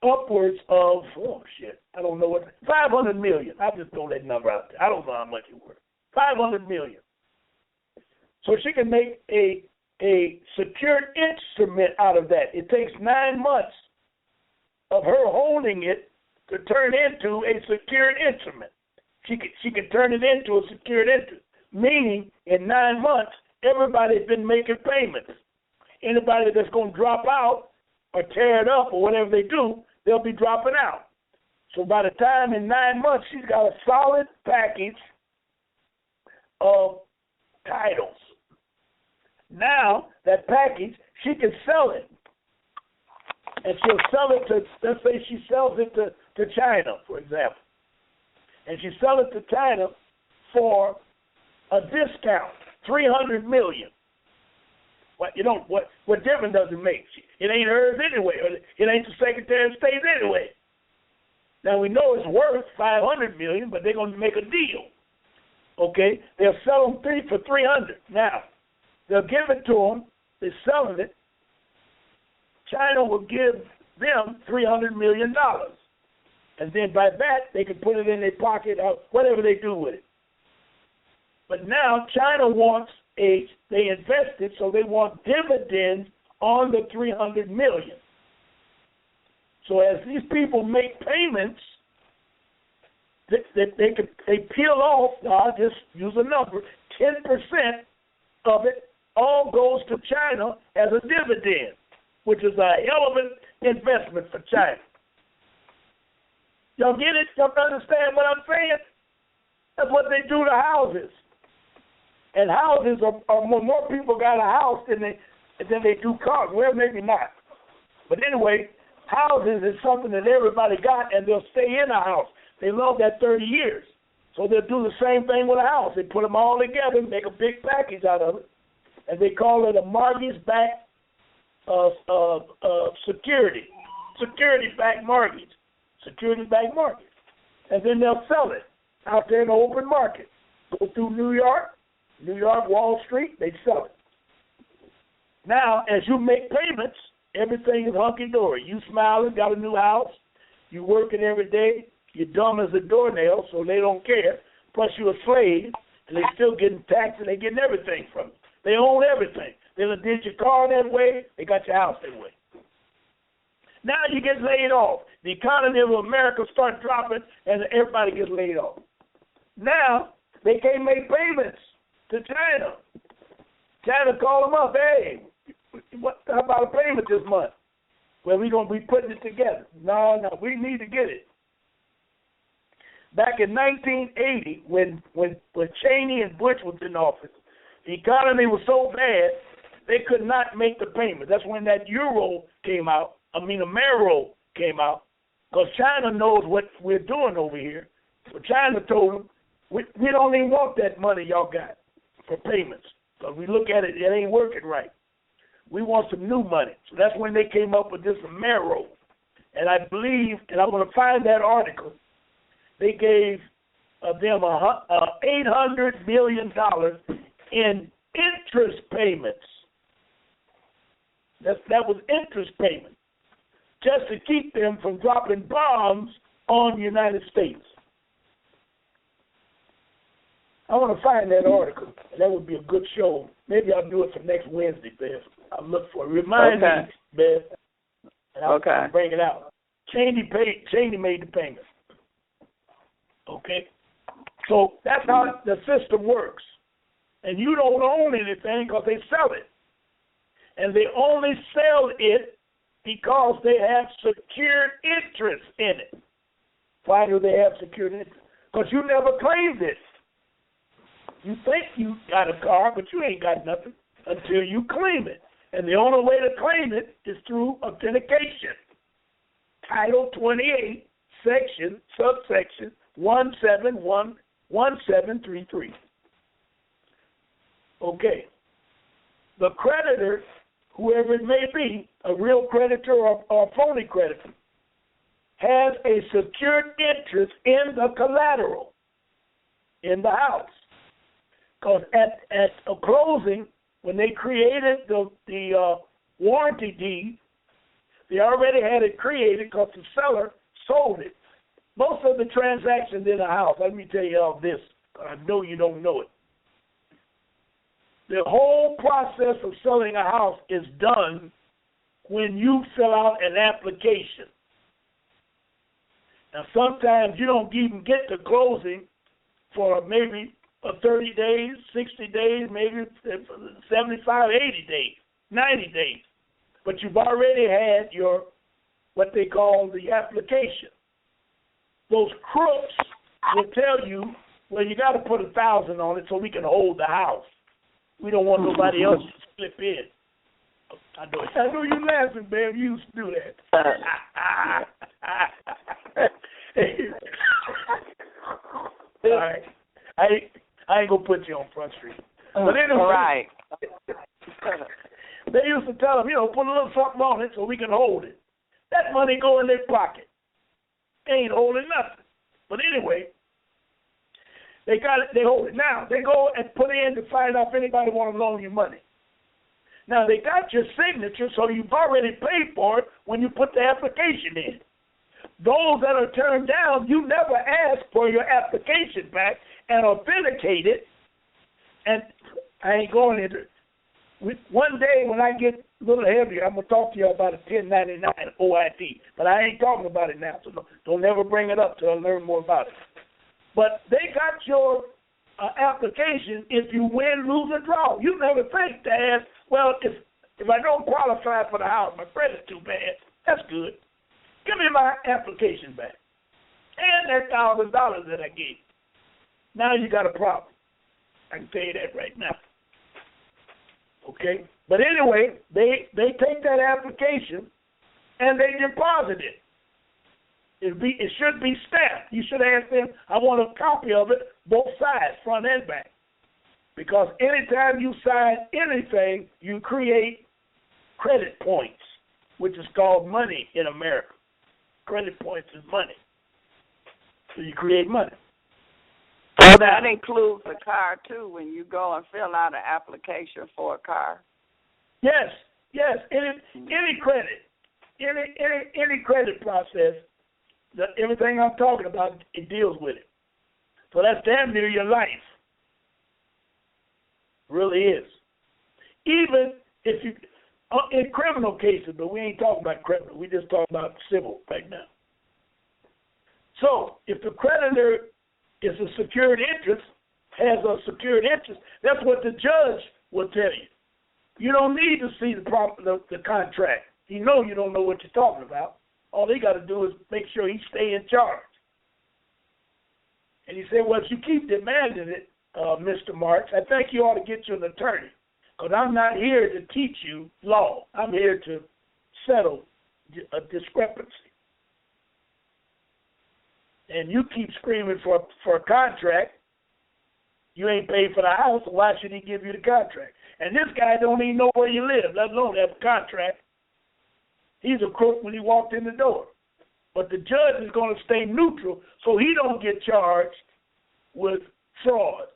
Speaker 1: upwards of, I don't know what, 500 million. I'll just throw that number out there. I don't know how much it's worth. 500 million. So she can make a secured instrument out of that. It takes 9 months of her holding it to turn into a secured instrument. She can turn it into a secured instrument, meaning in 9 months, everybody's been making payments. Anybody that's going to drop out, or tear it up or whatever they do, they'll be dropping out. So by the time in 9 months, she's got a solid package of titles. Now, that package, she can sell it. And she'll sell it to, let's say she sells it to China, for example. And she sells it to China for a discount, $300 million. What difference does it make? It ain't hers anyway. It ain't the Secretary of State anyway. Now we know it's worth $500 million, but they're going to make a deal. Okay, they'll sell them for $300. Now they'll give it to them. They're selling it. China will give them $300 million, and then by that they can put it in their pocket or whatever they do with it. But now China wants they invested, so they want dividends on the $300 million. So as these people make payments, they peel off, I'll just use a number, 10% of it all goes to China as a dividend, which is a hell of an investment for China. Y'all get it? Y'all understand what I'm saying? That's what they do to houses. And houses are more people got a house than they do cars. Well, maybe not. But anyway, houses is something that everybody got, and they'll stay in a house. They love that 30 years. So they'll do the same thing with a house. They put them all together, make a big package out of it, and they call it a mortgage-backed security-backed mortgage. Security-backed mortgage. And then they'll sell it out there in the open market. Go through New York, Wall Street, they sell it. Now, as you make payments, everything is hunky-dory. You smiling, got a new house, you working every day, you're dumb as a doornail, so they don't care. Plus, you're a slave, and they're still getting taxed, and they're getting everything from you. They own everything. They did your car that way, they got your house that way. Now you get laid off. The economy of America starts dropping, and everybody gets laid off. Now, they can't make payments to China. China call them up, hey, how about a payment this month? Well, we're going to be putting it together. No, we need to get it. Back in 1980, when Cheney and Bush was in office, the economy was so bad, they could not make the payment. That's when that Amero came out, because China knows what we're doing over here. So China told them, we don't even want that money y'all got for payments. Because we look at it, it ain't working right. We want some new money. So that's when they came up with this Amero. And I believe, and I'm going to find that article, they gave them $800 million in interest payments. That was interest payment, just to keep them from dropping bombs on the United States. I want to find that article. That would be a good show. Maybe I'll do it for next Wednesday, Beth. I'll look for it. Remind me, Beth, and I'll bring it out. Cheney made the payment. Okay? So that's how the system works. And you don't own anything because they sell it. And they only sell it because they have secured interest in it. Why do they have secured interest? Because you never claimed it. You think you got a car, but you ain't got nothing until you claim it. And the only way to claim it is through authentication. Title 28, subsection 1733. Okay. The creditor, whoever it may be, a real creditor or a phony creditor, has a secured interest in the collateral in the house. Because at a closing, when they created the warranty deed, they already had it created because the seller sold it. Most of the transactions in a house, let me tell you all this, I know you don't know it. The whole process of selling a house is done when you fill out an application. Now, sometimes you don't even get to closing for maybe 30 days, 60 days, maybe 75, 80 days, 90 days. but you've already had your, what they call the application. Those crooks will tell you, well, you got to put 1,000 on it so we can hold the house. We don't want nobody else to slip in. I know you laughing, babe. You used to do that. All right. I ain't gonna put you on Front Street. But anyway,
Speaker 2: right.
Speaker 1: They used to tell them, put a little something on it so we can hold it. That money go in their pocket. They ain't holding nothing. But anyway, they got it. They hold it. Now they go and put in to find out if anybody want to loan you money. Now they got your signature, so you've already paid for it when you put the application in. Those that are turned down, you never ask for your application back and authenticate it. And I ain't going into it. One day when I get a little heavier, I'm going to talk to you about a 1099 OID. But I ain't talking about it now, so don't ever bring it up till I learn more about it. But they got your application if you win, lose, or draw. You never think to ask, well, if I don't qualify for the house, my credit's too bad. That's good. Give me my application back. And that $1,000 that I gave. Now you got a problem. I can tell you that right now. Okay? But anyway, they take that application and they deposit it. It should be stamped. You should ask them, I want a copy of it, both sides, front and back. Because anytime you sign anything, you create credit points, which is called money in America. Credit points is money. So you create money.
Speaker 2: So that includes a car, too, when you go and fill out an application for a car?
Speaker 1: Yes. Any credit, any credit process, everything I'm talking about, it deals with it. So that's damn near your life. Really is. Even if you, in criminal cases, but we ain't talking about criminal. We just talking about civil right now. So if the creditor is a secured interest, has a secured interest, that's what the judge will tell you. You don't need to see the contract. He know you don't know what you're talking about. All he got to do is make sure he stay in charge. And he said, well, if you keep demanding it, Mr. Marks, I think you ought to get you an attorney, because I'm not here to teach you law. I'm here to settle a discrepancy. And you keep screaming for a contract. You ain't paid for the house, so why should he give you the contract? And this guy don't even know where you live, let alone have a contract. He's a crook when he walked in the door. But the judge is going to stay neutral so he don't get charged with fraud.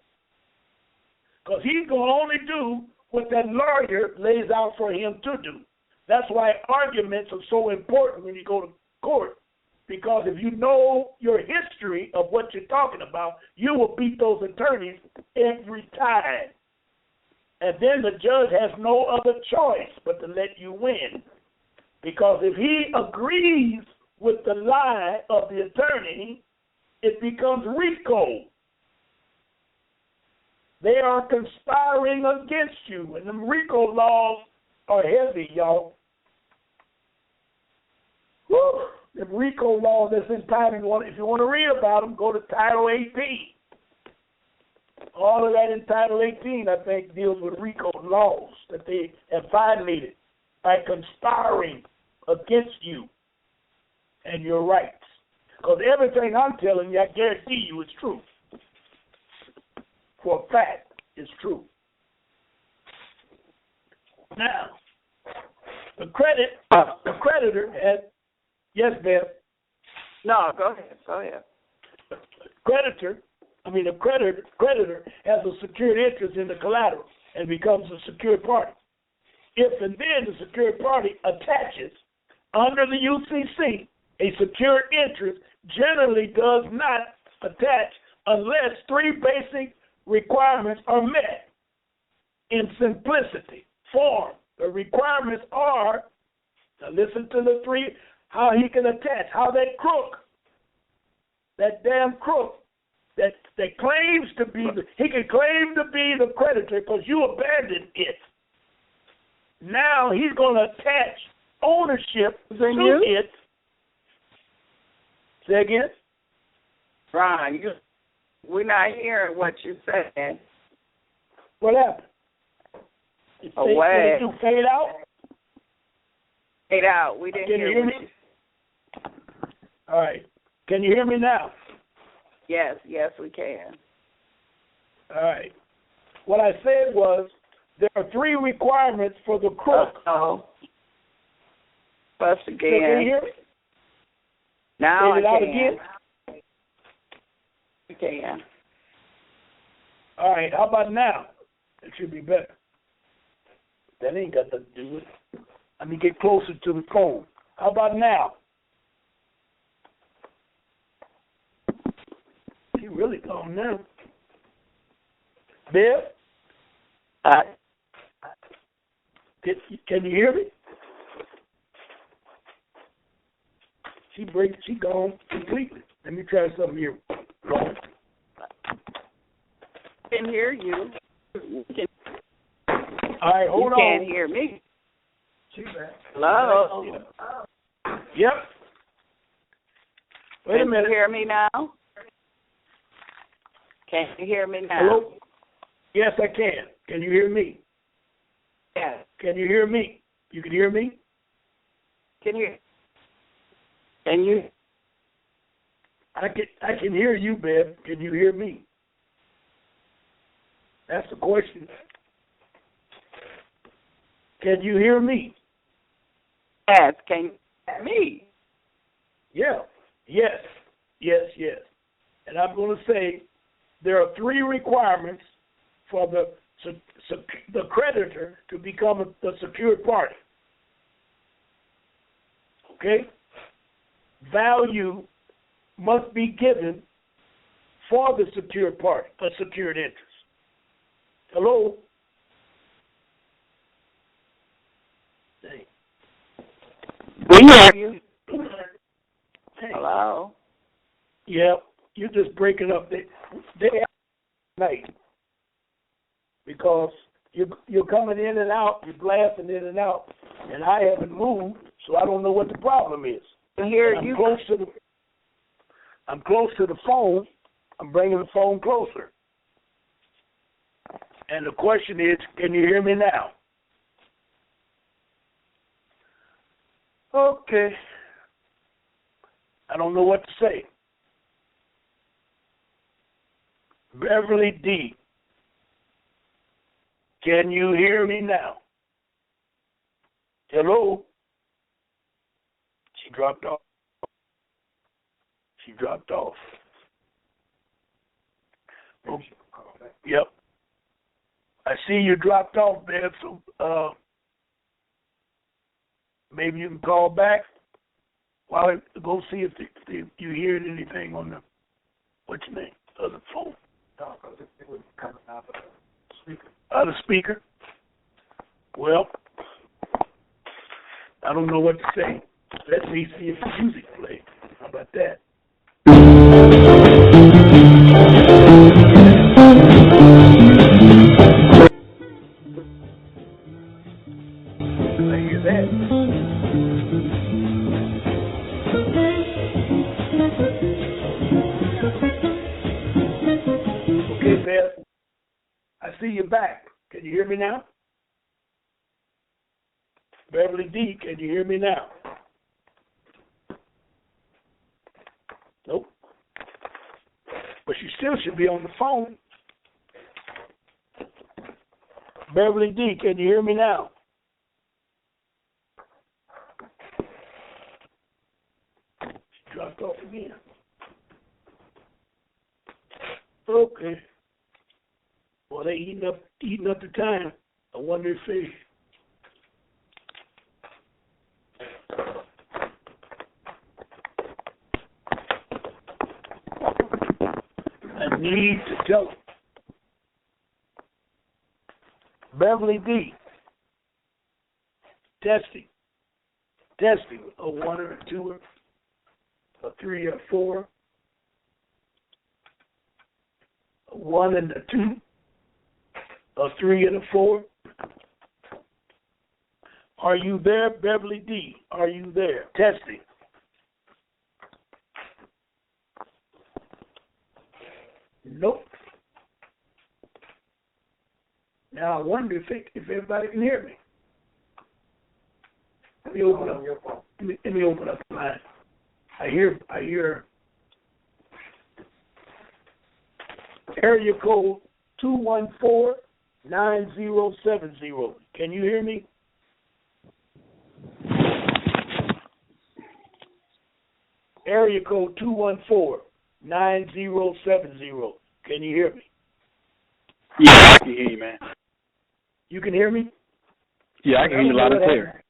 Speaker 1: Because he's going to only do what that lawyer lays out for him to do. That's why arguments are so important when you go to court. Because if you know your history of what you're talking about, you will beat those attorneys every time. And then the judge has no other choice but to let you win. Because if he agrees with the lie of the attorney, it becomes RICO. They are conspiring against you. And the RICO laws are heavy, y'all. Whew. The RICO law that's in Title, if you want to read about them, go to Title 18. All of that in Title 18, I think, deals with RICO laws that they have violated by conspiring against you and your rights. Because everything I'm telling you, I guarantee you is true. For a fact, it's true. Now, the creditor has, yes, ma'am.
Speaker 2: No, go ahead.
Speaker 1: The creditor has a secured interest in the collateral and becomes a secured party. If and then the secured party attaches under the UCC, a secured interest generally does not attach unless three basic requirements are met. In simplicity, form, the requirements are, now listen to the three, how he can attach, how that crook, that damn crook, that claims to be, he can claim to be the creditor because you abandoned it. Now he's going to attach ownership to it. Say again?
Speaker 2: Ron, we're not hearing what you're saying.
Speaker 1: What happened?
Speaker 2: Away.
Speaker 1: Did you fade out?
Speaker 2: Fade out. We didn't hear
Speaker 1: me. All right. Can you hear me now?
Speaker 2: Yes, we can.
Speaker 1: All right. What I said was there are 3 requirements for the crook.
Speaker 2: First again.
Speaker 1: Can you hear me?
Speaker 2: Now
Speaker 1: Fade it
Speaker 2: I
Speaker 1: out
Speaker 2: can.
Speaker 1: again?
Speaker 2: You can.
Speaker 1: All right. How about now? It should be better. That ain't got nothing to do with it. Let me get closer to the phone. How about now? He really gone now. Bill? Can you hear me? She gone completely. Let me try something here.
Speaker 2: Can hear you.
Speaker 1: All right, hold on.
Speaker 2: You can't hear me.
Speaker 1: She's back.
Speaker 2: Hello.
Speaker 1: Yep. Wait a minute.
Speaker 2: Can you hear me now? Can you hear me now?
Speaker 1: Hello? Yes, I can. Can you hear me?
Speaker 2: Yes.
Speaker 1: Can you hear me? You can hear me?
Speaker 2: Can you?
Speaker 1: I can hear you, Bev. Can you hear me? That's the question. Can you hear me?
Speaker 2: Yes. Can you hear me?
Speaker 1: Yeah. Yes. And I'm going to say there are 3 requirements for the creditor to become the secured party. Okay? Value must be given for the secured party, a secured interest. Hello?
Speaker 2: We hear you. Hello?
Speaker 1: Yeah, you're just breaking up. They night because you're coming in and out, you're blasting in and out, and I haven't moved, so I don't know what the problem is. I'm close to the phone. I'm bringing the phone closer. And the question is, can you hear me now? Okay. I don't know what to say. Beverly D. Can you hear me now? Hello? She dropped off. Oh, yep. I see you dropped off, Bev, so maybe you can call back while I go see if you hear anything on the, what's your name, other phone. It was coming out of the speaker. Other speaker? Well, I don't know what to say. Let me see if the music plays. How about that? I hear that. Okay, Beth. I see you back. Can you hear me now? Beverly D, can you hear me now? Nope. But you still should be on the phone. Beverly D, can you hear me now? She dropped off again. Okay. Well, they eating up the time. I wonder if they. I need to tell them. Beverly D. Testing. A 1 or a 2 or a 3 or a 4. A 1 and a 2. A 3 and a 4. Are you there, Beverly D? Are you there? Testing. Nope. Now I wonder if everybody can hear me. Let me open up. Let me open up the line. I hear area code 214-9070. Can you hear me? Area code 214-9070. Can you hear me?
Speaker 8: Yeah, I can hear you, man.
Speaker 1: You can hear me?
Speaker 8: Yeah, I can hear you loud and clear.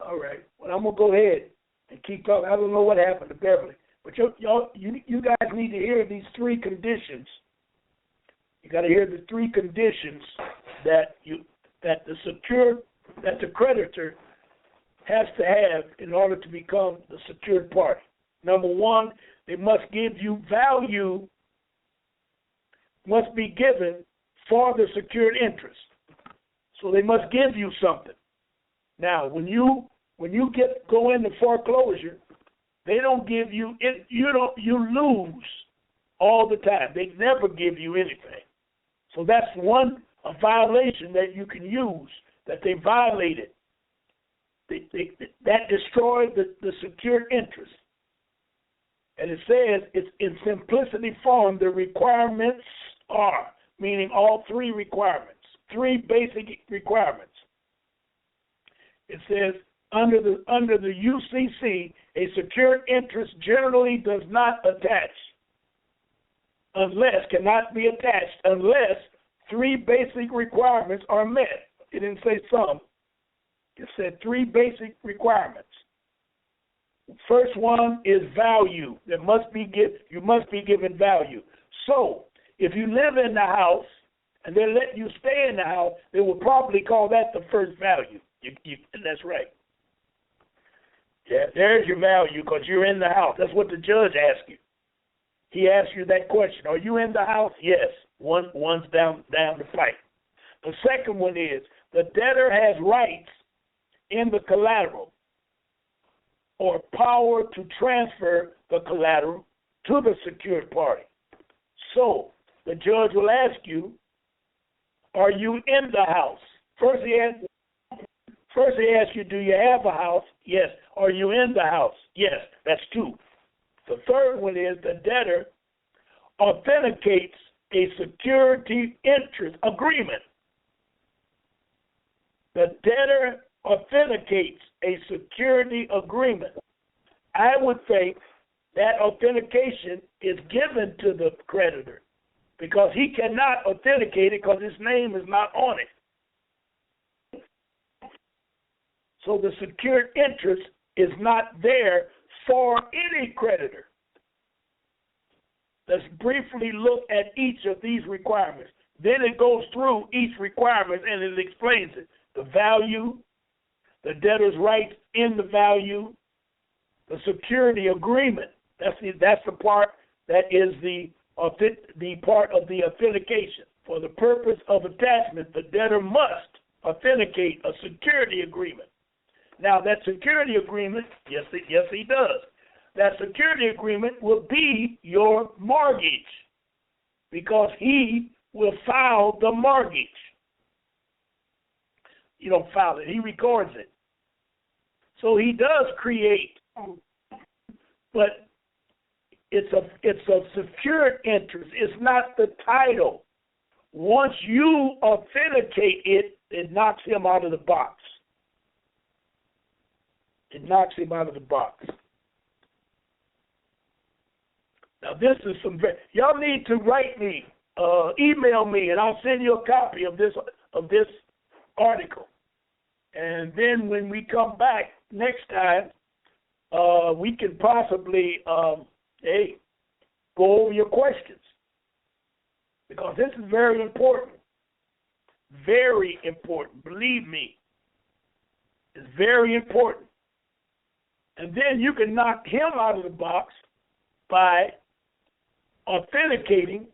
Speaker 1: All right. Well, I'm going to go ahead and keep talking. I don't know what happened to Beverly. But you guys need to hear these three conditions. You got to hear the three conditions that the creditor has to have in order to become the secured party. Number one, they must give you value, must be given for the secured interest. So they must give you something. Now, when you go into foreclosure, they don't give you it. You lose all the time. They never give you anything. So that's a violation that you can use that they violated. That destroyed the secured interest. And it says it's in simplicity form. The requirements are, meaning all three requirements, three basic requirements. It says under the UCC, a secured interest generally does not cannot be attached unless three basic requirements are met. It didn't say some. It said three basic requirements. First one is value. You must be given value. So if you live in the house and they let you stay in the house, they will probably call that the first value. That's right. Yeah, there's your value because you're in the house. That's what the judge asked you. He asked you that question. Are you in the house? Yes. One's down the fight. The second one is the debtor has rights in the collateral or power to transfer the collateral to the secured party. So the judge will ask you, are you in the house? First he asks you, do you have a house? Yes. Are you in the house? Yes. That's two. The third one is the debtor authenticates a security interest agreement. The debtor authenticates a security agreement. I would think that authentication is given to the creditor because he cannot authenticate it because his name is not on it. So the secured interest is not there for any creditor. Let's briefly look at each of these requirements. Then it goes through each requirement and it explains it. The value, the debtor's rights in the value, the security agreement. That's the part that is the part of the authentication. For the purpose of attachment, the debtor must authenticate a security agreement. Now, that security agreement, yes, he does. That security agreement will be your mortgage because he will file the mortgage. You don't file it. He records it. So he does create, but it's a secured interest. It's not the title. Once you authenticate it, it knocks him out of the box. It knocks him out of the box. Now this is y'all need to write me, email me, and I'll send you a copy of this article. And then when we come back next time, we can possibly go over your questions because this is very important. Very important. Believe me, it's very important. And then you can knock him out of the box by authenticating